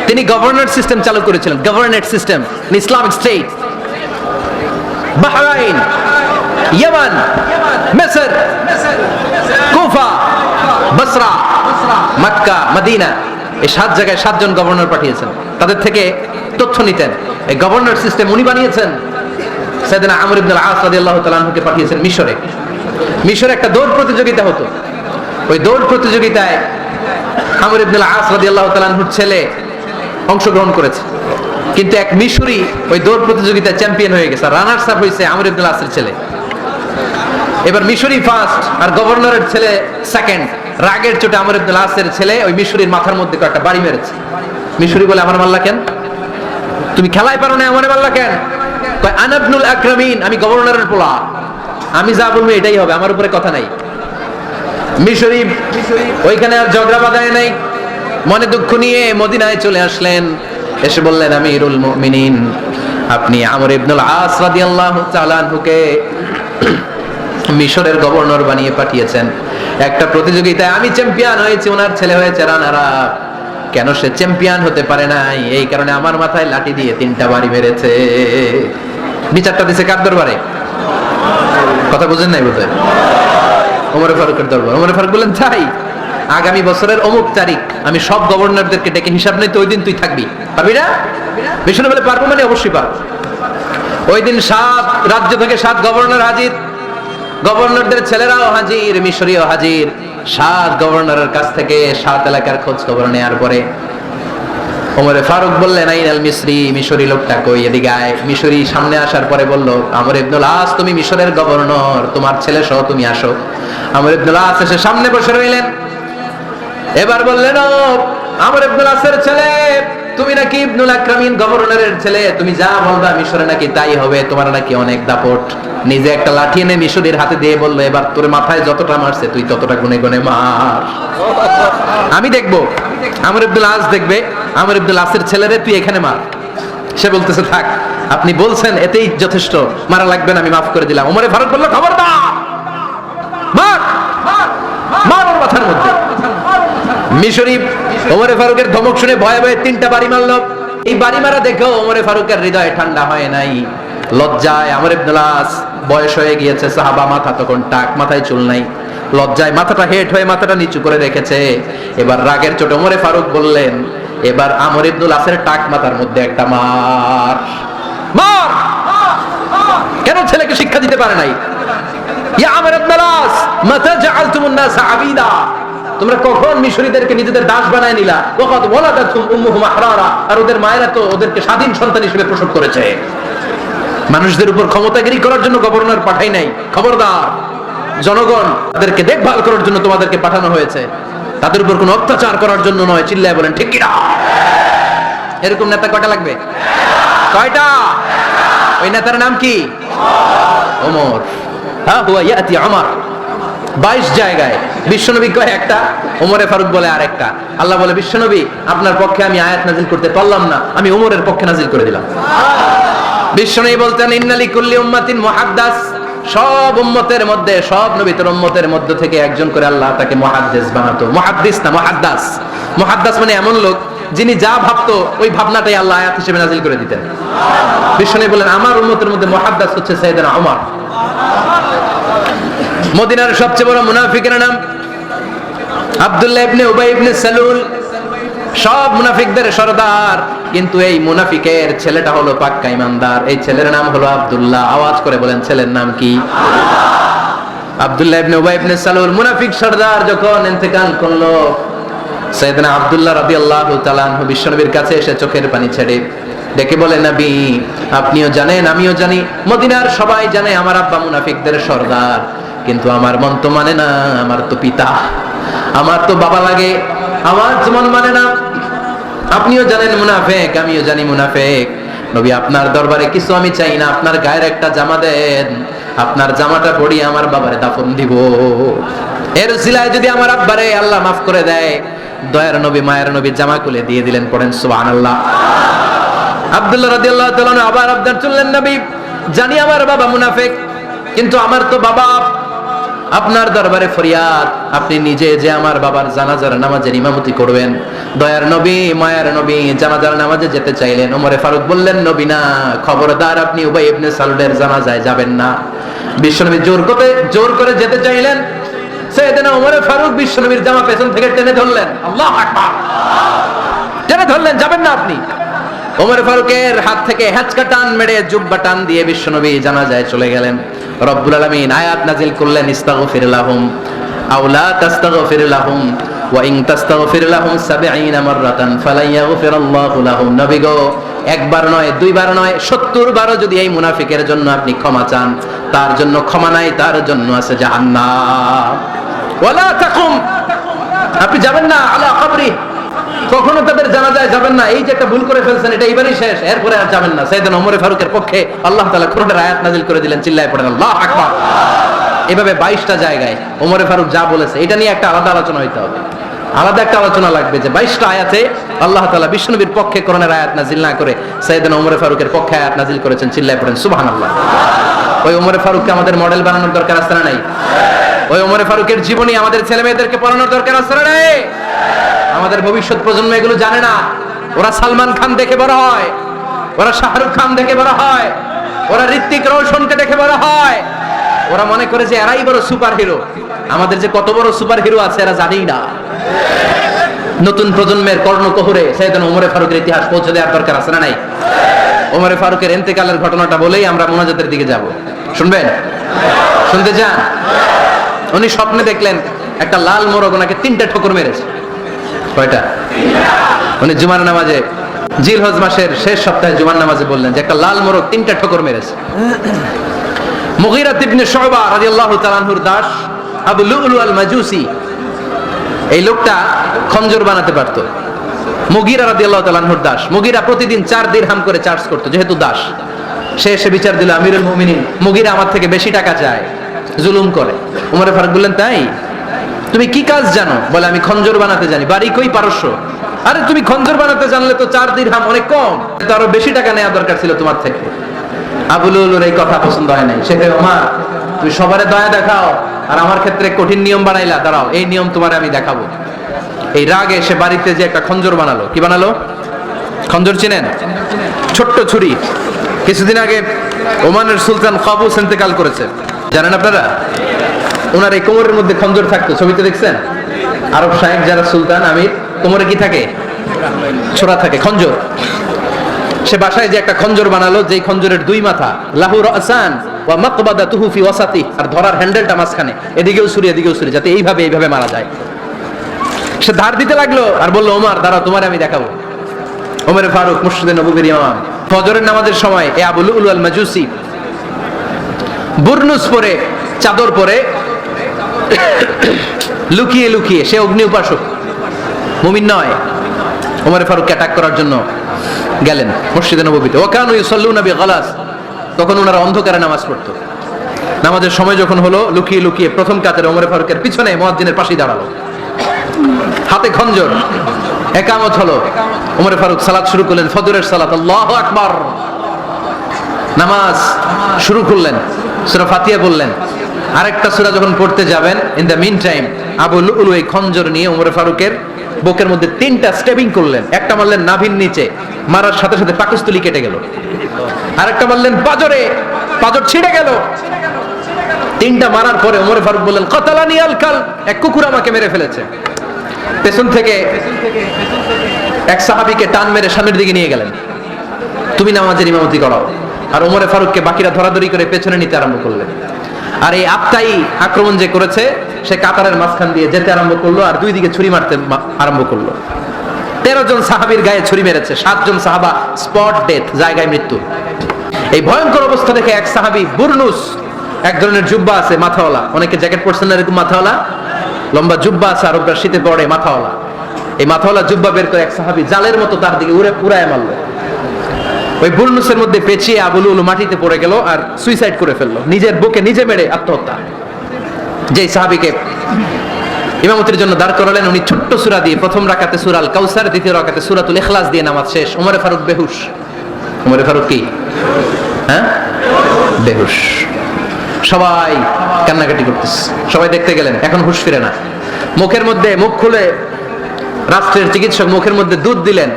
তিনি গভর্নর সিস্টেম চালু করেছিলেন, governorate system, Islamic state. Bahrain, ইয়ামান, মিসর, কুফা, বসরা, মক্কা, মদিনা, এই 7 জায়গায় 7 জন গভর্নর পাঠিয়েছেন। তাদের থেকে তথ্য নিতেন। এই গভর্নর সিস্টেম উনি বানিয়েছেন। সাইয়েদনা আমর ইবনে আল-আস রাদিয়াল্লাহু তাআলা আনহুকে পাঠিয়েছেন মিশরে। মিশরে একটা দৌড় প্রতিযোগিতা হতো। ওই দৌড় প্রতিযোগিতায় আমর ইবনে আল-আস রাদিয়াল্লাহু তাআলা আনহুর ছেলে অংশগ্রহণ করেছে, কিন্তু এক মিশরি ওই দৌড় প্রতিযোগিতায় চ্যাম্পিয়ন হয়ে গেছে। রানার্স আপ হয়েছে আমর ইবনে আল-আসের ছেলে। এবার মিশরি ফার্স্ট আর গভর্নরের ছেলে সেকেন্ড। রাগের চোটে আমর ইবনে আল-আসের ছেলে ওই মিশরির মাথার মধ্যে একটা বাড়ি মেরেছে। মিশরি বলে আমার মারলা কেন? তুমি খেলায় পারো না, আমার মারলা কেন? কয় আনা ইবনুল আকরামিন, আমি গভর্নরের পোলা, আমি যা বলবো এটাই হবে, আমার উপরে কথা নাই। মিশরি ওইখানে আর ঝগড়া বাঁধায় নাই, মনে দুঃখ নিয়ে মদিনায় চলে আসলেন। এসে বললেন আমিরুল মুমিনিন, আপনি আমর ইবনুল আস রাদিয়াল্লাহু তাআলা আনহুকে মিশরের গভর্নর বানিয়ে পাঠিয়েছেন। একটা প্রতিযোগিতায় আমি চ্যাম্পিয়ন হয়েছি, ওনার ছেলে হয়েছে রানার আপ। কেন সে চ্যাম্পিয়ন হতে পারে নাই? এই কারণে আমার মাথায় লাঠি দিয়ে 3টা বাড়ি মেরেছে। বিচারটা দিছে কার দরবারে? কথা বুঝেন নাই বোধহয়? ওমর ফারুকের দরবার। ওমর ফারুক বললেন তাই, আগামী বছরের অমুক তারিখ আমি সব গভর্নরদেরকে ডেকে হিসাব নেই, তো ওই দিন তুই থাকবি। পারবি না? বিষ্ণু বলে পারবো, মানে অবশ্যই পারবো। ওই দিন 7 রাজ্য থেকে 7 গভর্নর হাজির, গভর্নরদের ছেলেরাও হাজির, মিশরীয় হাজির। 7 গভর্নরের কাছ থেকে 7 এলাকার খোঁজ খবর নেওয়ার পরে ওমর ফারুক বললেন আইনাল মিশরি, মিশরি লোকটা কই, এদিকে আয়। মিশরি সামনে আসার পরে বলল আমর ইবনুল আস, তুমি মিশরের গভর্নর, তোমার ছেলে সহ তুমি আসো। আমর ইবনুল আস এসে সামনে বসে রইলেন। এবার বললেন ও আমর ইবনুল আসের ছেলে, তুমি নাকি ইবনুল আকরামিন গভর্নরের ছেলে, তুমি যা বলবা মিশরে নাকি তাই হবে, তোমার নাকি অনেক দাপট। নিজে একটা লাঠি এনে মিশরের হাতে দিয়ে বললো এবার তোর মাথায় যতটা মারছে তুই ততটা গুনে গুনে মার, আমি দেখবো। আমর ইবনুল আস দেখবে, আমর ইবনুল আসের ছেলেরে তুই এখানে মার। সে বলতেছে থাক, আপনি বলছেন এতেই যথেষ্ট, মারা লাগবে না, আমি মাফ করে দিলাম। ওমর ফারুক বলল খবরদার, মার মার ওর মাথার মধ্যে। মিশরি ওমর ফারুকের ধমক শুনে ভয়ে ভয়ে 3টা বাড়ি মারলো। এই বাড়ি মারা দেখেও ওমর ফারুকের হৃদয় ঠান্ডা হয় নাই। লজ্জায় আমর ইবনুল আস বয়স হয়ে গিয়েছে, সাহাবা মাথা তখন টাক, মাথায় চুল নাই, লজ্জায় মাথাটা হেট হয়ে মাথাটা নিচু করে রেখেছে। এবার রাগের চোটে ওমরে ফারুক বললেন, এবার আমর ইবনুল আসের টাক মাথার মধ্যে একটা মার মার। কেন ছেলেকে শিক্ষা দিতে পারে নাই? ইয়া আমর ইবনুল আস, মাতা জাআলতুমুন নাস আবিদা, তোমরা কখন মিশরীদেরকে নিজেদের দাস বানায় নিলা? ওয়াকাদ ওয়ালাদাতুম উম্মুহুম আহরারা, আর ওদের মায়েরা তো ওদেরকে স্বাধীন সন্তান হিসেবে প্রসব করেছে। মানুষদের উপর ক্ষমতাগিরি করার জন্য গভর্নর পাঠাই নাই। খবরদার, জনগণ তাদেরকে দেখভাল করার জন্য তোমাদেরকে পাঠানো হয়েছে, তাদের উপর কোনো অত্যাচার করার জন্য নয়। চিল্লায় বলেন ঠিক কিনা? এরকম নেতা কয়টা লাগবে? কয়টা? ওই নেতার নাম কি? ওমর। হ্যাঁ, হুয়া ইয়াতি ওমর। 22 জায়গায় বিশ্বনবী কয় একটা, ওমরে ফারুক বলে আরেকটা। আল্লাহ বলে, বিশ্বনবী আপনার পক্ষে আমি আয়াত নাজিল করতে পারলাম না, আমি ওমরের পক্ষে নাজিল করে দিলাম। বিশ্বনবী বলতেন, ইন্নালি কুল্লি উম্মাতিন মুহাদ্দাস, সব উম্মতের মধ্যে, সব নবীর উম্মতের মধ্য থেকে একজন করে আল্লাহ তাকে মুহাদ্দিস বানাতো। মুহাদ্দিস না, মুহাদ্দাস। মুহাদ্দাস মানে এমন লোক যিনি যা ভাবতো ওই ভাবনাটাই আল্লাহ আয়াত হিসেবে নাজিল করে দিতেন। বিশ্বনবী বলেন, আমার উম্মতের মধ্যে মুহাদ্দাস হচ্ছে সাইয়েদনা ওমর। মদিনার সবচেয়ে বড় মুনাফিকের নাম আব্দুল্লাহ ইবনে উবাই ইবনে সালুল, সব মুনাফিকদের সরদার, কিন্তু এই মুনাফিকের ছেলেটা হলো পাক্কা ইমানদার। এই ছেলের নাম হলো আব্দুল্লাহ। আওয়াজ করে বলেন, ছেলের নাম কি? আব্দুল্লাহ ইবনে উবাই ইবনে সালুল। মুনাফিক সরদার যখন ইন্তেকাল করলো, সাইয়েদনা আব্দুল্লাহ রাদিয়াল্লাহু তাআলা আনহু বিশ্বনবীর কাছে এসে চোখের পানি ছেড়ে ডেকে বলে, নবী আপনিও জানেন, আমিও জানি, মদিনার সবাই জানে আমার আব্বা মুনাফিকদের সরদার, কিন্তু আমার মন তো মানে না, আমার তো পিতা, আমার তো বাবা লাগে, আমার মন মানে না। আপনিও জানেন মুনাফিক, আমিও জানি মুনাফিক। নবী আপনার দরবারে কিছু আমি চাই না, আপনার গায়ের একটা জামা দেন, আপনার জামাটা পরিয়ে আমার বাবারে দাফন দিব। এর সিলায় যদি আমার আব্বারে আল্লাহ মাফ করে দেয়, দয়ার নবী মায়ের নবী জামা খুলে দিয়ে দিলেন। পড়েন সুবহানাল্লাহ। আব্দুল্লাহ রাদিয়াল্লাহু তাআলা আবার আবদার চললেন, নবী জানি আমার বাবা মুনাফিক, কিন্তু আমার তো বাবা, আপনার দরবারে ফরিয়াদ, আপনি নিজে যে আমার বাবার জানাজার নামাজের ইমামতি করবেন। দয়ার নবী মায়ের নবী জানাজার নামাজে যেতে চাইলেন। ওমরে ফারুক বললেন, নবী না, খবরদার আপনি উবাই ইবনে সালুলের জানাজায় যাবেন না। বিশ্বনবী জোর করে যেতে চাইলেন। সাইয়েদনা ওমরে ফারুক বিশ্বনবীর জামা পেছন থেকে টেনে ধরলেন। আল্লাহু আকবার। টেনে ধরলেন, যাবেন না আপনি। ওমর ফারুকের হাত থেকে হ্যাচকা টান মেরে জুব্বা টান দিয়ে বিশ্বনবী জানাজায় চলে গেলেন। রব্বুল আলামিন আয়াত নাজিল করলেন, ইস্তাগফির লাহুম আও লা তাস্তাগফির লাহুম ওয়া ইন তাস্তাগফির লাহুম 70 মাররাতান ফালা ইয়াগফিরাল্লাহু লাহুম। নবী গো, একবার নয়, দুইবার নয়, 70 বারও যদি এই মুনাফিকের জন্য আপনি ক্ষমা চান, তার জন্য ক্ষমা নাই, তার জন্য আছে জাহান্নাম। ওয়ালা তাকুম, আপনি যাবেন না আলা কবরি, কখনো তাদের জানাজায় যাবেন না। এই যে একটা ভুল করে ফেলছেন, এটা এবারই শেষ, এরপরে আর যাবেন না। সাইয়েদনা ওমর ফারুকের পক্ষে আল্লাহ তাআলা কোরআনের আয়াত নাযিল করে দিলেন। চিল্লায়ে পড়েন আল্লাহু আকবার। এভাবে 22টা জায়গায় ওমর ফারুক যা বলেছে, এটা নিয়ে একটা আলাদা আলোচনা হইতে হবে। আলাদা একটা আলোচনা লাগবে যে 22টা আয়াতে আল্লাহ তাআলা বিশ্বনবীর পক্ষে কোরআনের আয়াত নাযিল না করে সাইয়েদনা ওমর ফারুকের পক্ষে আয়াত নাযিল করেছেন। চিল্লায়ে পড়েন সুবহানাল্লাহ। ওই ওমর ফারুককে আমাদের মডেল বানানোর দরকার আছে না নাই? ওই ওমর ফারুকের জীবনী আমাদের ছেলে মেয়েদেরকে পড়ানোর দরকার আছে না নাই? আমাদের ভবিষ্যৎ প্রজন্ম এগুলো জানে না। ওরা সালমান খান দেখে বড় হয়, ওরা শাহরুখ খান দেখে বড় হয়, ওরা ঋত্বিক রোশনকে দেখে বড় হয়। ওরা মনে করে যে এরাই বড় সুপার হিরো। আমাদের যে কত বড় সুপার হিরো আছে এরা জানেই না। নতুন প্রজন্মের কর্ণকোহরে সাইয়েদনা ওমর ফারুকের ইতিহাস পৌঁছে দেওয়ার দরকার আছে না নাই? ওমর ফারুকের ইন্তেকালের ঘটনাটা বলেই আমরা মুনাজাতের দিকে যাব। শুনবেন? শুনতে চান? উনি স্বপ্নে দেখলেন একটা লাল মোরগ ওনাকে 3টা ঠোকর মেরেছে। কয়টা? উনি জুমার নামাজে, জিলহজ মাসের শেষ সপ্তাহে জুমার নামাজে বললেন যে একটা লাল মোরগ 3টা ঠোকর মেরেছে। মুগীরা ইবনে শুবা রাদিয়াল্লাহু তাআলা আনহুর দাস আবু লুলু আল মাজুসি, এই লোকটা খঞ্জর বানাতে পারতো। মুগীরা রাদিয়াল্লাহু তাআলা আনহুর দাস। মুগীরা প্রতিদিন 4 দিরহাম করে চার্জ করতো, যেহেতু দাস। সে এসে বিচার দিল, আমিরুল মুমিনিন, মুগীরা আমার থেকে বেশি টাকা চায়, জুলুম করে। ওমর ফারুক বললেন, তাই? তুমি কি কাজ জানো? বলে, আমি খঞ্জর বানাতে জানি। বাড়ি কই? পারস্য। আরে তুমি খঞ্জর বানাতে জানলে তো 4 দিরহাম অনেক কম, তো আরো বেশি টাকা নেওয়া দরকার ছিল তোমার থেকে। আবু লুলুর এই কথা পছন্দ হয় নাই। সে ওমর, তুমি সবারে দয়া দেখাও আর আমার ক্ষেত্রে কঠিন নিয়ম বানাইলা, দাঁড়াও এই নিয়ম তোমার আমি দেখাবো। এই রাগে সে বাড়িতে যে একটা খঞ্জর বানালো। কি বানালো? খঞ্জর চিনেন? ছোট্ট ছুরি, কিছুদিন আগে ওমানের সুলতান কাবুস ইন্তেকাল করেছে, জানেন আপনারা? ওনার এই কোমরের মধ্যে খঞ্জর থাকতো, ছবিতে দেখছেন? আরব শাহেক যারা সুলতান আমির, কোমরে কি থাকে? ছোড়া থাকে, খঞ্জর। সে বাসায় যে একটা খঞ্জর বানালো, যেই খঞ্জরের দুই মাথা, লাহু রাসান ওয়া মাকবাদাতুহু ফি ওয়াসাতি, আর ধরার হ্যান্ডেলটা মাঝখানে, এদিকেও ছুরি এদিকেও ছুরি, যাতে এইভাবে মারা যায়। সে ধার দিতে লাগলো আর বলল, ওমর দাঁড়াও, তোমার আমি দেখাবো। ওমর ফারুক মুর্শিদে নববীর ইমাম, ফজরের নামাজের সময় এ আবু লুলু আল মাজুসি বুরনুস পরে, চাদর পরে, লুকিয়ে লুকিয়ে, সে অগ্নি উপাসক, মুমিন নয়, ওমর ফারুককে অ্যাটাক করার জন্য গেলেন মসজিদে নববীতে। ওয়াকানু ইউসাল্লুনা বিগালাস, তখন ওনারা অন্ধকারে নামাজ পড়তো। নামাজের সময় যখন হলো, লুকিয়ে লুকিয়ে প্রথম কাতারে ওমর ফারুকের পিছনে মুয়াজ্জিনের পাশেই দাঁড়ালো, হাতে খঞ্জর। একামত হলো, ওমর ফারুক সালাত শুরু করলেন, ফজরের সালাত, আল্লাহু আকবার। নামাজ শুরু করলেন, সূরা ফাতিহা বললেন। আরেকটা সূরা যখন পড়তে যাবেন, in the mean time Abu Lulu এই খঞ্জর নিয়ে ওমর ফারুকের বুকের মধ্যে 3টা স্টেবিং করলেন। একটা মারলেন নাভির নিচে, মারার সাথে সাথে পাকস্থলী কেটে গেল। আরেকটা মারলেন পাজরে, পাজর ছিঁড়ে গেল। 3টা মারার পরে ওমর ফারুক বললেন, কাতালানি আল কাল, এক কুকুর আমাকে মেরে ফেলেছে। পেছন থেকে এক সাহাবীকে টান মেরে সামনের দিকে নিয়ে গেলেন, তুমি নামাজের ইমামতি করাও। আর ওমর ফারুককে বাকিরা ধরাধরি করে পেছনে নিতে আরম্ভ করলেন। আর এই আত্মাই আক্রমণ যে করেছে, সে কাতারের মাঝখান দিয়ে যেতে আরম্ভ করলো, আর দুই দিকে ছুরি মারতে আরম্ভ করলো। 13 জন সাহাবীর গায়ে ছুরি মেরেছে, 7 জন সাহাবা স্পট ডেথ, জায়গায় মৃত্যু। এই ভয়ঙ্কর অবস্থা দেখে এক সাহাবী বুরনুস, এক ধরনের জুব্বা আছে মাথাওয়ালা, অনেকে জ্যাকেট পরছেন না এরকম মাথাওয়ালা, লম্বা জুব্বা আছে, আরবরা শীতে পড়ে মাথাওয়ালা, এই মাথাওয়ালা জুব্বা বের করে এক সাহাবী জালের মতো তার দিকে উড়ায় মারলো। ওই বুরনুসের মধ্যে পেঁচিয়ে আবু লুলু মাটিতে পড়ে গেল আর সুইসাইড করে ফেললো, নিজের বুকে নিজে মেরে আত্মহত্যা। যেই সাহাবীকে ইমামতির জন্য দাঁড় করালেন, উনি ছোট্ট সূরা দিয়ে প্রথম রাকাতে সূরা আল কাউসার, দ্বিতীয় রাকাতে সূরাতুল ইখলাস দিয়ে নামাজ শেষ। ওমর ফারুক বেহুশ। ওমর ফারুক কি? হ্যাঁ, বেহুশ। সবাই কান্নাকাটি করতেছে, সবাই দেখতে গেলেন, এখন হুঁশ ফিরে না। মুখের মধ্যে, মুখ খুলে রাষ্ট্রের চিকিৎসক মুখের মধ্যে দুধ দিলেন,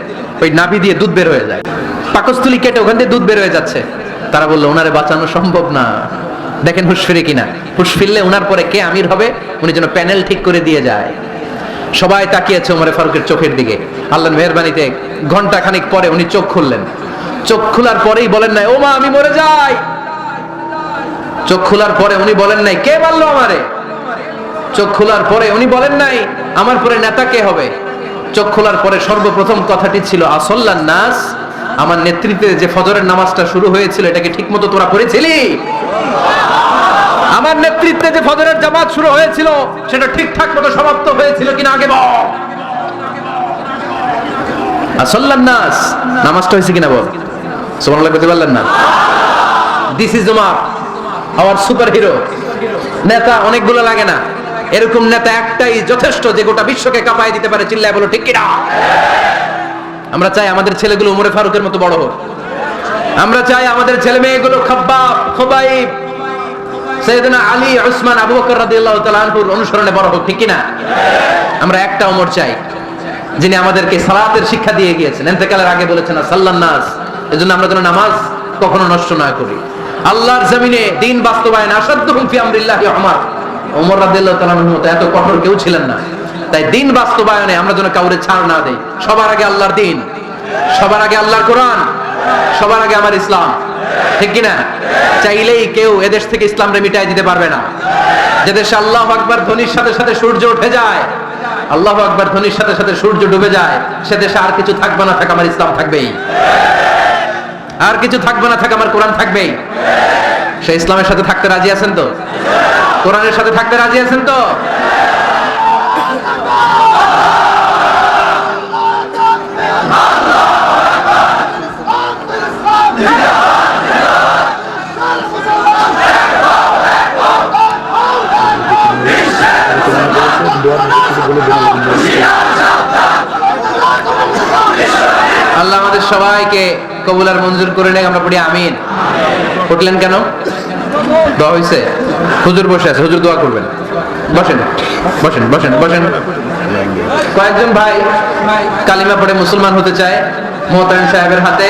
ওই নাভি দিয়ে দুধ বের হয়ে যায়, পাকস্থলী কেটে ওখান দিয়ে দুধ বের হয়ে যাচ্ছে। তারা বললো, ওনারে বাঁচানো সম্ভব না, দেখেন হুঁশ ফিরে কিনা। হুঁশ ফিরলে ওনার পরে কে আমির হবে, উনি যেন প্যানেল ঠিক করে দিয়ে যায়। সবাই তাকিয়েছে ওমর ফারুকের চোখের দিকে। আল্লাহর মেহেরবানিতে ঘন্টা খানিক পরে উনি চোখ খুললেন। চোখ খোলার পরেই বলেন নাই, ও মা আমি মরে যাই। চোখ খোলার পরে উনি বলেন নাই, কে মারলো আমারে। চোখ খোলার পরে উনি বলেন নাই, আমার পরে নেতা কে হবে। চোখ খোলার পরে সর্বপ্রথম কথাটি ছিল, আসল্লান নাস, আমার নেতৃত্বে যে ফজরের নামাজটা শুরু হয়েছিল, এটাকে ঠিক মতো তোরা পড়েছিলি? আমার নেতৃত্বে যে ফজরের জামাত শুরু হয়েছিল, সেটা ঠিকঠাক মতো সমাপ্ত হয়েছিল কিনা আগে বল। আসল্লান নাস, নামাজটা হয়েছে কিনা বল। সুবহানাল্লাহ বলতে পারলেন না? This is Umar, hour super hero. নেতা অনেকগুলো লাগে না, এরকম নেতা একটাই যথেষ্ট, যে গোটা বিশ্বকে কাঁপায় দিতে পারে। চিল্লায় বলো ঠিক কিনা? আমরা চাই আমাদের ছেলেগুলো ওমর ফারুকের মতো বড় হোক। আমরা চাই আমাদের ছেলে মেয়েগুলো খাব্বাব, খুবাইব, সাইয়েদনা আলী, উসমান, আবু বকর রাদিয়াল্লাহু তাআলা আনহুর অনুসরণে বড় হোক, ঠিক কিনা? আমরা একটা ওমর চাই, যিনি আমাদেরকে সালাতের শিক্ষা দিয়ে গিয়েছেন, ইন্তেকালের আগে বলেছেন সাল্লান নাস। এজন্য আমরা যেন নামাজ কখনো নষ্ট না করি। আল্লাহর জমিনে দ্বীন বাস্তবায়ন, আসাদুহুম ফি আমরিল্লাহি উমর, ওমর রাদিয়াল্লাহু তাআলা আনহু এত কঠোর কেউ ছিলেন না। তাই দ্বীন বাস্তবায়নে আমরা যেন কাউরে ছাড় না দেই। সবার আগে আল্লাহর দ্বীন, সবার আগে আল্লাহর কোরআন, সবার আগে আমার ইসলাম, ঠিক কিনা? চাইলেই কেউ এদেশ থেকে ইসলামরে মিটাই দিতে পারবে না। যে দেশে আল্লাহু আকবার ধ্বনির সাথে সাথে সূর্য উঠে যায়, আল্লাহু আকবার ধ্বনির সাথে সাথে সূর্য ডুবে যায়, সে দেশে আর কিছু থাকবে না থাক, আমার ইসলাম থাকবেই। আর কিছু থাকবে না থাক, আমার কোরআন থাকবেই। সে ইসলামের সাথে থাকতে রাজি আছেন তো? কোরআনের সাথে থাকতে রাজি আছেন তো? আল্লাহ আমাদের সবাইকে কবুল আর মঞ্জুর করে নেক। আমরা পড়ি আমিন। উঠলেন কেন? দোয়া হইছে? হুজুর বসে আছে, হুজুর দোয়া করবেন। বসেন বসেন বসেন বসেন। কয়েকজন ভাই কালিমা পড়ে মুসলমান হতে চায়, মোহতামিম সাহেবের হাতে